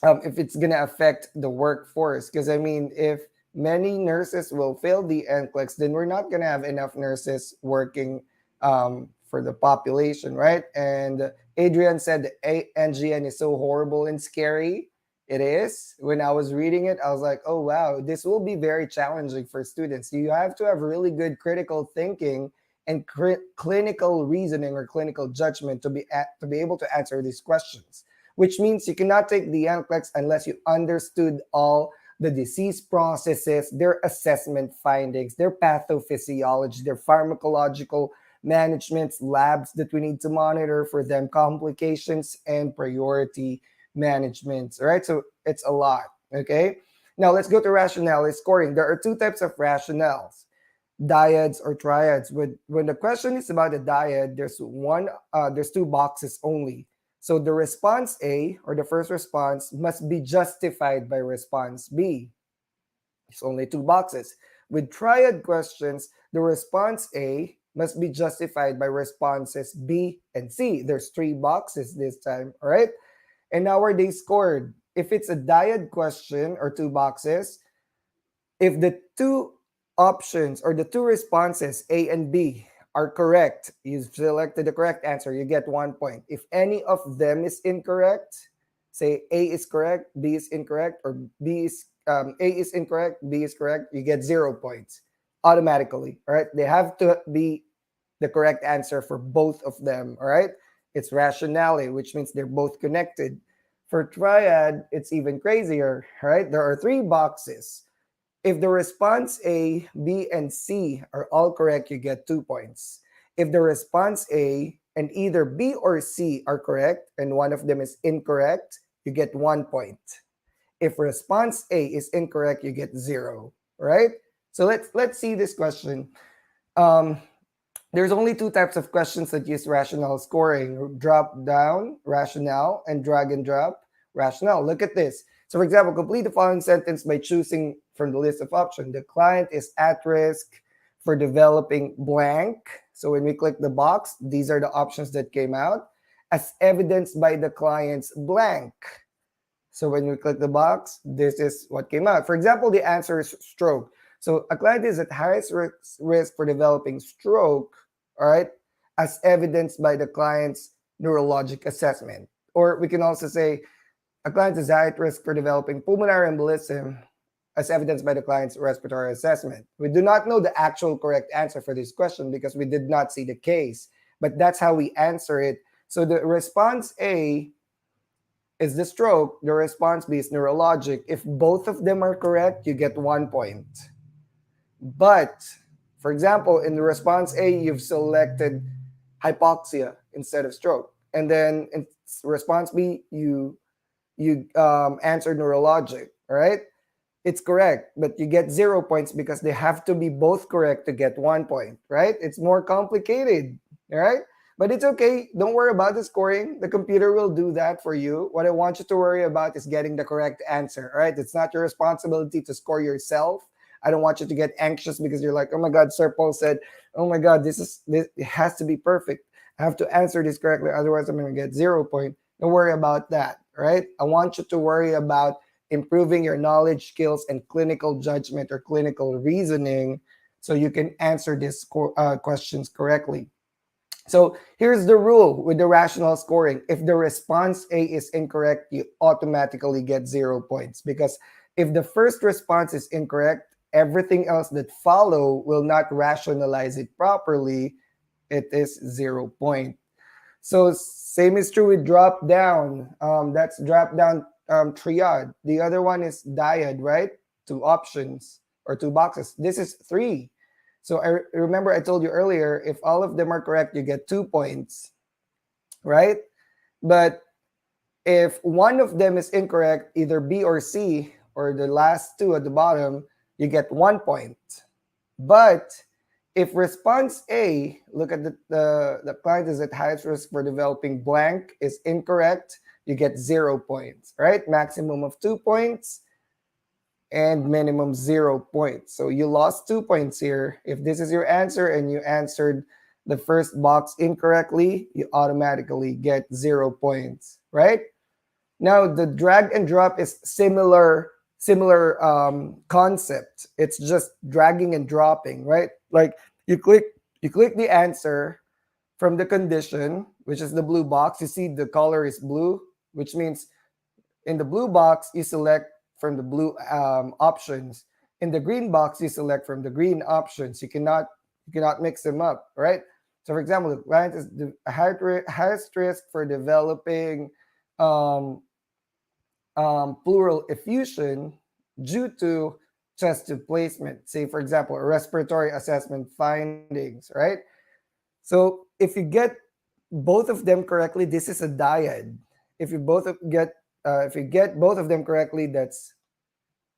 if it's going to affect the workforce. Because I mean, if many nurses will fail the NCLEX, then we're not going to have enough nurses working for the population, right? And Adrian said the NGN is so horrible and scary. It is. When I was reading it, I was like, oh, wow, this will be very challenging for students. You have to have really good critical thinking and clinical reasoning or clinical judgment to be able to answer these questions, which means you cannot take the NCLEX unless you understood all the disease processes, their assessment findings, their pathophysiology, their pharmacological managements, labs that we need to monitor for them, complications, and priority management. All right, so it's a lot. Okay, now let's go to rationale scoring. There are 2 types of rationales: dyads or triads. When the question is about a dyad, there's 2 boxes only. So the response A, or the first response, must be justified by response B. It's only 2 boxes. With triad questions, the response A must be justified by responses B and C. There's 3 boxes this time, all right? And now are they scored? If it's a dyad question or 2 boxes, if the 2 options or the 2 responses, A and B, are correct, you selected the correct answer, you get 1 point. If any of them is incorrect, say A is correct, B is incorrect, or A is incorrect, B is correct, you get 0 points automatically. All right, they have to be the correct answer for both of them. All right, it's rationale, which means they're both connected. For triad, it's even crazier. All right, there are 3 boxes. If the response A, B, and C are all correct, you get 2 points. If the response A and either B or C are correct and one of them is incorrect, you get 1 point. If response A is incorrect, you get 0. Right? So let's see this question. There's only 2 types of questions that use rational scoring: drop down rationale and drag and drop rationale. Look at this. So for example, complete the following sentence by choosing from the list of options. The client is at risk for developing blank. So when we click the box, these are the options that came out as evidenced by the client's blank. So when we click the box, this is what came out. For example, the answer is stroke. So a client is at highest risk for developing stroke, all right, as evidenced by the client's neurologic assessment. Or we can also say a client is at risk for developing pulmonary embolism as evidenced by the client's respiratory assessment. We do not know the actual correct answer for this question because we did not see the case, but that's how we answer it. So the response A is the stroke, the response B is neurologic. If both of them are correct, you get 1 point. But, for example, in the response A, you've selected hypoxia instead of stroke. And then in response B, you answered neurologic, all right? It's correct, but you get 0 points because they have to be both correct to get 1 point, right? It's more complicated, all right? But it's okay. Don't worry about the scoring. The computer will do that for you. What I want you to worry about is getting the correct answer, all right? It's not your responsibility to score yourself. I don't want you to get anxious because you're like, oh my God, Sir Paul said, oh my God, this it has to be perfect. I have to answer this correctly. Otherwise, I'm going to get 0 point. Don't worry about that, right? I want you to worry about improving your knowledge, skills, and clinical judgment or clinical reasoning so you can answer these questions correctly. So here's the rule with the rational scoring. If the response A is incorrect, you automatically get 0 points because if the first response is incorrect, everything else that follow will not rationalize it properly. It is 0 point. So same is true with drop down. That's drop down triad. The other one is dyad, right? 2 options or 2 boxes. This is 3. So I remember I told you earlier, if all of them are correct, you get 2 points, right? But if one of them is incorrect, either B or C, or the last 2 at the bottom, you get 1 point. But if response A, look at the client is at highest risk for developing blank, is incorrect, you get 0 points, right? Maximum of 2 points and minimum 0 points. So you lost 2 points here. If this is your answer and you answered the first box incorrectly, you automatically get 0 points, right? Now the drag and drop is similar concept. It's just dragging and dropping, right? Like you click the answer from the condition, which is the blue box. You see the color is blue, which means in the blue box you select from the blue options. In the green box you select from the green options. You cannot mix them up, right? So for example, the client is the highest risk for developing pleural effusion due to chest tube placement. Say, for example, respiratory assessment findings, right? So if you get both of them correctly, this is a dyad. If you get both of them correctly, that's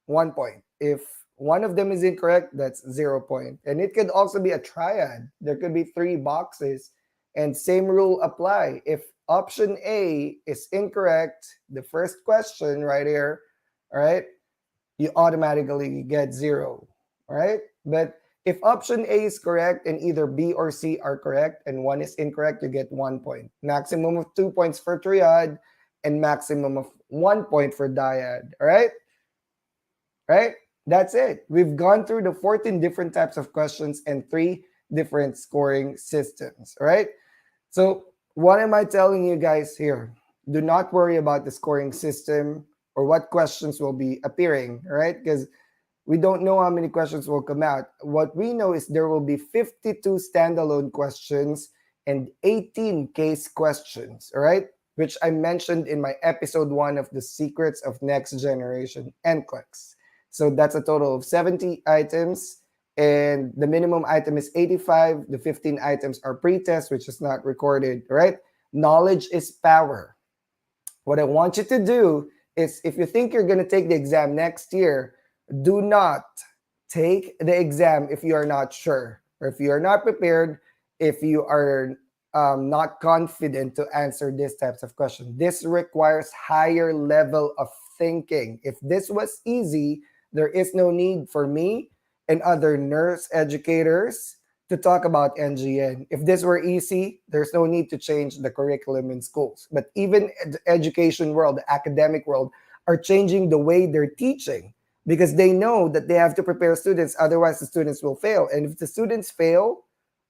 1 point. If one of them is incorrect, that's 0 point. And it could also be a triad. There could be 3 boxes, and same rule apply. If option A is incorrect, the first question right here, all right, you automatically get 0, all right? But if option A is correct and either B or C are correct and one is incorrect, you get 1 point. Maximum of 2 points for triad and maximum of 1 point for dyad, all right? Right? That's it. We've gone through the 14 different types of questions and 3 different scoring systems, all right? So what am I telling you guys here? Do not worry about the scoring system or what questions will be appearing, all right? Because we don't know how many questions will come out. What we know is there will be 52 standalone questions and 18 case questions, all right? Which I mentioned in my episode 1 of the secrets of next generation NCLEX. So that's a total of 70 items, and the minimum item is 85. The 15 items are pre-test, which is not recorded, right? Knowledge is power. What I want you to do is, if you think you're going to take the exam next year, do not take the exam if you are not sure, or if you are not prepared, if you are not confident to answer these types of questions. This requires higher level of thinking. If this was easy, there is no need for me and other nurse educators to talk about NGN. If this were easy, there's no need to change the curriculum in schools. But even the education world, the academic world, are changing the way they're teaching because they know that they have to prepare students, otherwise the students will fail. And if the students fail,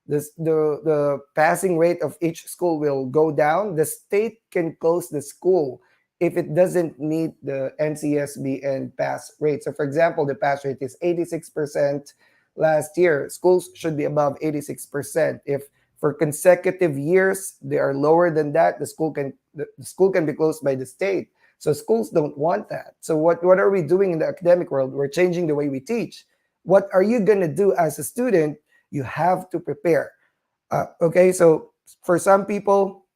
the passing rate of each school will go down. The state can close the school if it doesn't meet the NCSB and pass rate. So, for example, the pass rate is 86% last year. Schools should be above 86%. If for consecutive years they are lower than that, the school can be closed by the state. So schools don't want that. So what are we doing in the academic world? We're changing the way we teach. What are you gonna do as a student? You have to prepare. Okay, so for some people,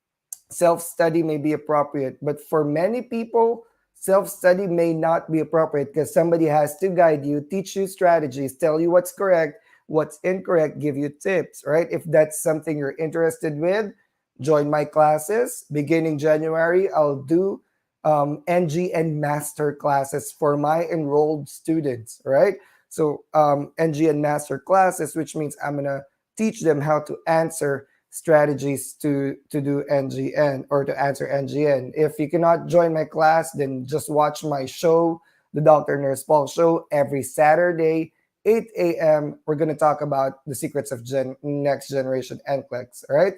self study may be appropriate, but for many people, self study may not be appropriate because somebody has to guide you, teach you strategies, tell you what's correct, what's incorrect, give you tips, right? If that's something you're interested with, join my classes. Beginning January, I'll do NGN master classes for my enrolled students, right? So NGN master classes, which means I'm gonna teach them how to answer strategies to do NGN or to answer NGN. If you cannot join my class, then just watch my show, the Dr. Nurse Paul Show, every Saturday, 8 a.m. We're gonna talk about the secrets of next generation NCLEX, all right?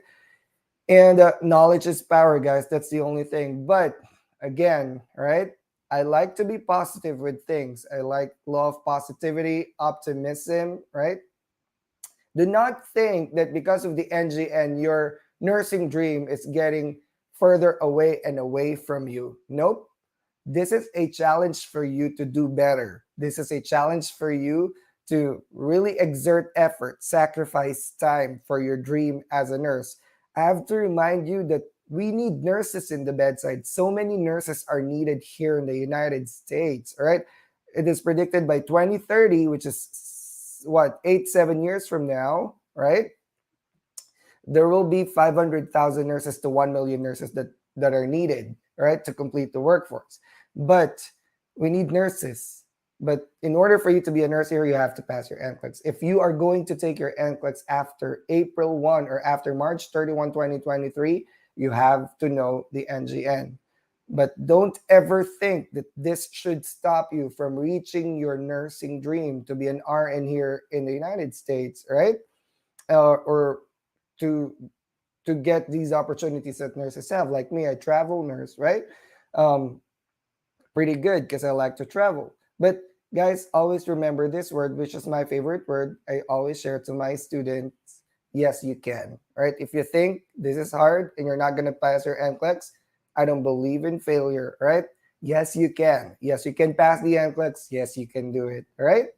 And knowledge is power, guys. That's the only thing. But again, right? I like to be positive with things. I like law of positivity, optimism, right? Do not think that because of the NGN, your nursing dream is getting further away and away from you. Nope. This is a challenge for you to do better. This is a challenge for you to really exert effort, sacrifice time for your dream as a nurse. I have to remind you that we need nurses in the bedside. So many nurses are needed here in the United States, all right? It is predicted by 2030, which is what, 7 years from now, right? There will be 500,000 nurses to 1 million nurses that are needed, right, to complete the workforce. But we need nurses. But in order for you to be a nurse here, you have to pass your NCLEX. If you are going to take your NCLEX after April 1 or after March 31, 2023, you have to know the NGN. But don't ever think that this should stop you from reaching your nursing dream to be an RN here in the United States, right? Or to get these opportunities that nurses have. Like me, I travel nurse, right? Um, Pretty good because I like to travel. But guys, always remember this word, which is my favorite word. I always share to my students. Yes, you can. Right? If you think this is hard and you're not gonna pass your NCLEX, I don't believe in failure. Right? Yes, you can. Yes, you can pass the NCLEX. Yes, you can do it. Right?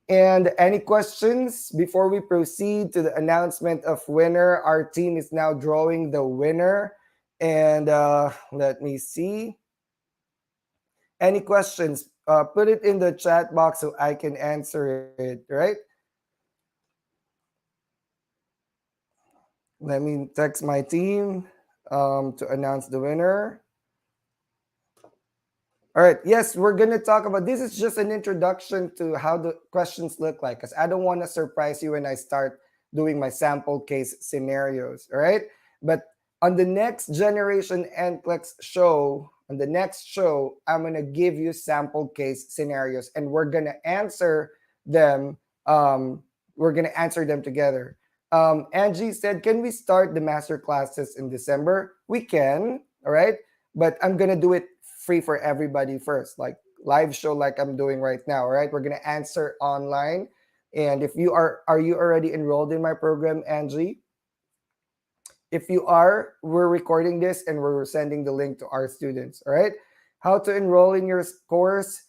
And any questions before we proceed to the announcement of winner? Our team is now drawing the winner. And let me see. Any questions? Put it in the chat box so I can answer it, right? Let me text my team to announce the winner. All right. Yes, we're going to talk about this. Is just an introduction to how the questions look like because I don't want to surprise you when I start doing my sample case scenarios. All right. But on the next generation NCLEX show, on the next show, I'm going to give you sample case scenarios and we're going to answer them. We're going to answer them together. Angie said, can we start the master classes in December? We can. All right. But I'm going to do it free for everybody first, like live show like I'm doing right now. All right. We're going to answer online. And if you are you already enrolled in my program, Angie? If you are, we're recording this and we're sending the link to our students. All right. How to enroll in your course?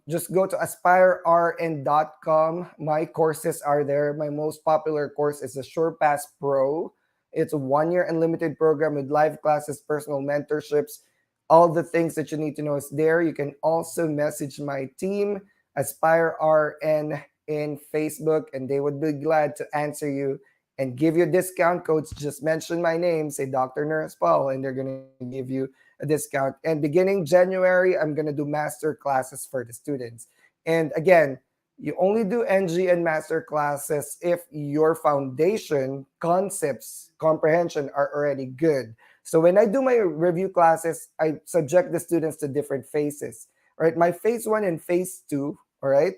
Just go to aspirern.com. My courses are there. My most popular course is the SurePass Pro. It's a 1 year unlimited program with live classes, personal mentorships. All the things that you need to know is there. You can also message my team, Aspire RN, in Facebook, and they would be glad to answer you and give you discount codes. Just mention my name, say Dr. Nurse Paul, and they're going to give you a discount. And beginning January, I'm going to do master classes for the students. And again, You only do NGN master classes if your foundation concepts comprehension are already good. So when I do my review classes, I subject the students to different phases. All right, my phase 1 and phase 2, all right,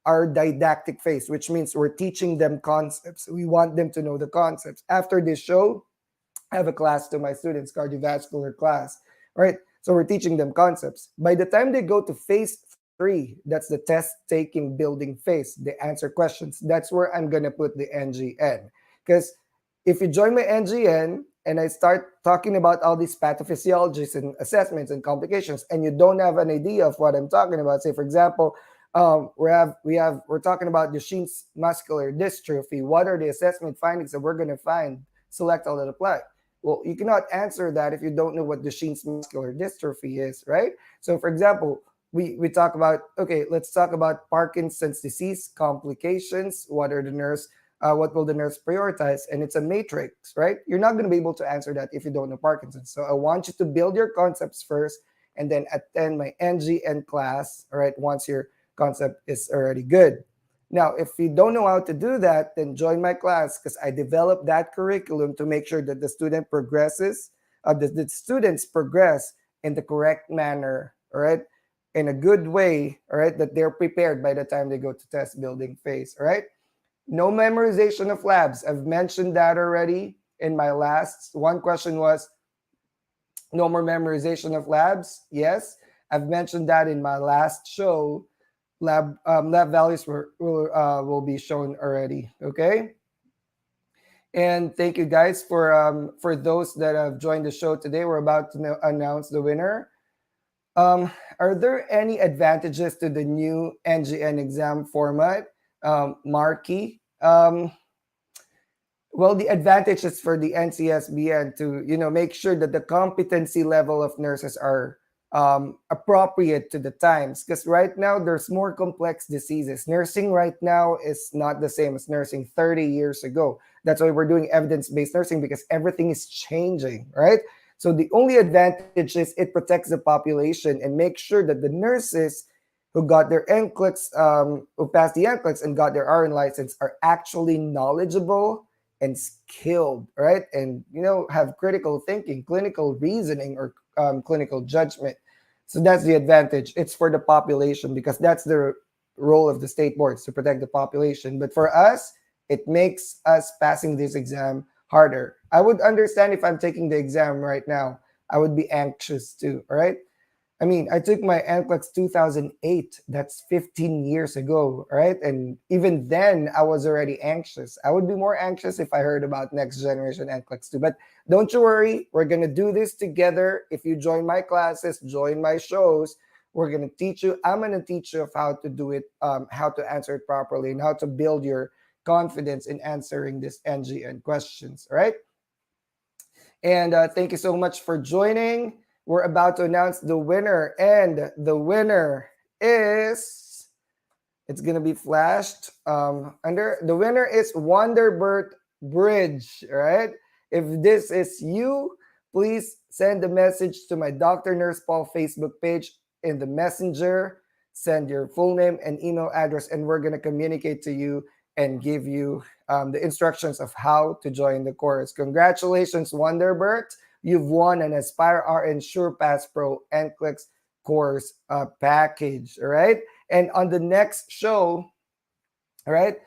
are didactic phase, which means we're teaching them concepts. We want them to know the concepts. After this show, I have a class to my students, cardiovascular class. All right. So we're teaching them concepts. By the time they go to phase 3, that's the test taking building phase, they answer questions. That's where I'm going to put the NGN. Because if you join my NGN and I start talking about all these pathophysiologies and assessments and complications, and you don't have an idea of what I'm talking about, say, for example, we're talking about Duchenne's muscular dystrophy. What are the assessment findings that we're going to find? Select all that apply. Well, you cannot answer that if you don't know what Duchenne's muscular dystrophy is, right? So, for example, we talk about, okay, let's talk about Parkinson's disease complications. What will the nurse prioritize? And it's a matrix, right? You're not going to be able to answer that if you don't know Parkinson's. So I want you to build your concepts first and then attend my NGN class, all right, once your concept is already good. Now, if you don't know how to do that, then join my class because I developed that curriculum to make sure that the students progress in the correct manner, all right, in a good way, all right, that they're prepared by the time they go to test building phase, all right? No memorization of labs. I've mentioned that already in my last. One question was, no more memorization of labs. Yes, I've mentioned that in my last show. Lab values will be shown already. Okay, and thank you guys for those that have joined the show today. We're about to announce the winner. Are there any advantages to the new NGN exam format, Marky? Well, the advantage is for the NCSBN to, make sure that the competency level of nurses are appropriate to the times. Because right now there's more complex diseases. Nursing right now is not the same as nursing 30 years ago. That's why we're doing evidence-based nursing because everything is changing, right? So the only advantage is it protects the population and makes sure that the nurses who got their NCLEX, who passed the NCLEX and got their RN license are actually knowledgeable and skilled, right? And have critical thinking, clinical reasoning, or clinical judgment. So that's the advantage. It's for the population because that's the role of the state boards to protect the population. But for us, it makes us passing this exam harder. I would understand if I'm taking the exam right now. I would be anxious too, all right? I mean, I took my NCLEX 2008. That's 15 years ago, right? And even then, I was already anxious. I would be more anxious if I heard about next generation NCLEX 2. But don't you worry, we're going to do this together. If you join my classes, join my shows, we're going to teach you. I'm going to teach you of how to do it, how to answer it properly, and how to build your confidence in answering this NGN questions, all right? And thank you so much for joining. We're about to announce the winner, and the winner is, it's gonna be flashed under, the winner is Wonderbird Bridge. All right, if this is you, please send a message to my Dr. Nurse Paul Facebook page in the messenger. Send your full name and email address, and we're gonna communicate to you and give you the instructions of how to join the course. Congratulations, Wonderbird. You've won an Aspire RN SurePass Pro NCLEX course package, all right? And on the next show, all right,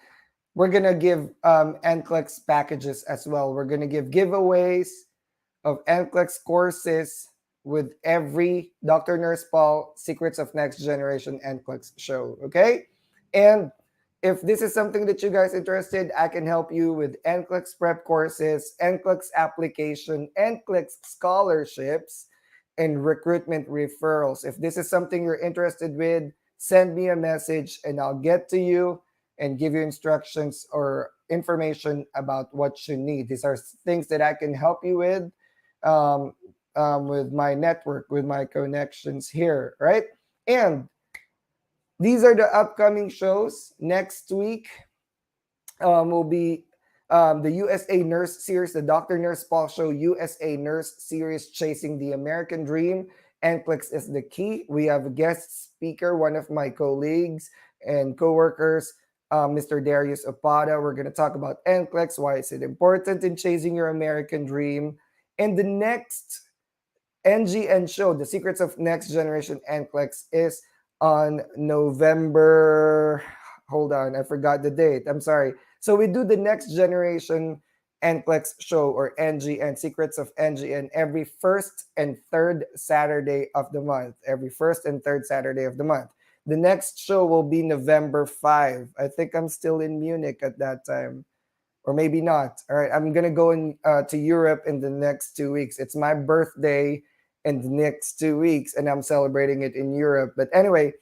we're going to give NCLEX packages as well. We're going to give giveaways of NCLEX courses with every Dr. Nurse Paul Secrets of Next Generation NCLEX show, okay? And if this is something that you guys interested, I can help you with NCLEX prep courses, NCLEX application, NCLEX scholarships, and recruitment referrals. If this is something you're interested with, send me a message and I'll get to you and give you instructions or information about what you need. These are things that I can help you with my network, with my connections here, right? And these are the upcoming shows. Next week will be the USA Nurse Series, the Dr. Nurse Paul Show USA Nurse Series, Chasing the American Dream. NCLEX is the key. We have a guest speaker, one of my colleagues, and coworkers, Mr. Darius Opada. We're going to talk about NCLEX, why is it important in chasing your American dream. And the next NGN show, The Secrets of Next Generation NCLEX, is on November. Hold on, I forgot the date. I'm sorry. So we do the Next Generation NCLEX show, or NGN, Secrets of NGN, every first and third Saturday of the month. Every first and third Saturday of the month. The next show will be November 5. I think I'm still in Munich at that time, or maybe not. All right, I'm gonna go to Europe in the next 2 weeks. It's my birthday in the next 2 weeks, and I'm celebrating it in Europe. But anyway,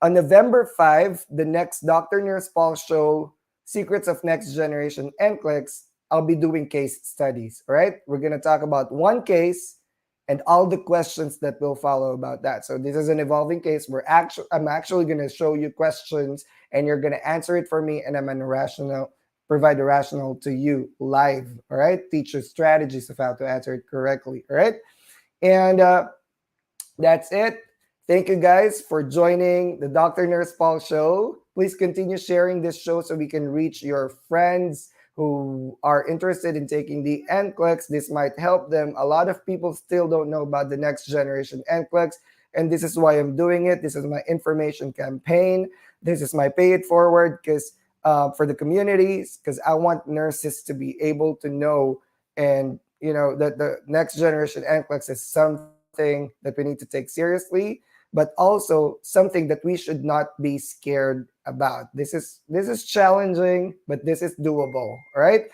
on November 5, the next Dr. Nurse Paul show, Secrets of Next Generation NCLEX, I'll be doing case studies. All right, we're gonna talk about one case and all the questions that will follow about that. So this is an evolving case. I'm actually gonna show you questions, and you're gonna answer it for me, and I'm gonna provide the rationale to you live. All right, teach you strategies of how to answer it correctly. All right, and that's it. Thank you guys for joining the Dr. Nurse Paul show. Please continue sharing this show so we can reach your friends who are interested in taking the NCLEX. This might help them. A lot of people still don't know about the next generation NCLEX, and this is why I'm doing it. This is my information campaign. This is my pay it forward, because for the communities, because I want nurses to be able to know, and that the next generation NCLEX is something that we need to take seriously, but also something that we should not be scared about. This is challenging, but this is doable. All right,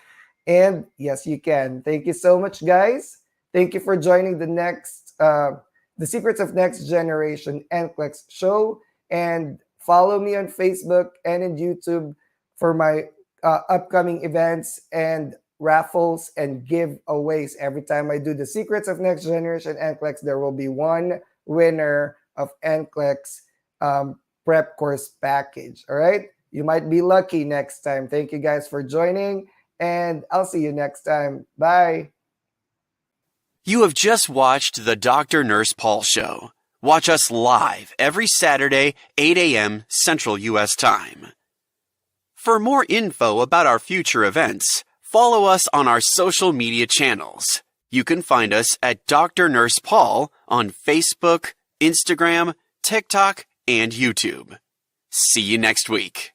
and yes, you can. Thank you so much, guys. Thank you for joining the Secrets of Next Generation NCLEX show, and follow me on Facebook and in YouTube for my upcoming events and raffles and giveaways. Every time I do the Secrets of Next Generation NCLEX, there will be one winner of NCLEX prep course package. All right, you might be lucky next time. Thank you guys for joining, and I'll see you next time. Bye. You have just watched the Dr. Nurse Paul Show. Watch us live every Saturday, 8 a.m. Central U.S. Time. For more info about our future events, follow us on our social media channels. You can find us at Dr. Nurse Paul on Facebook, Instagram, TikTok, and YouTube. See you next week.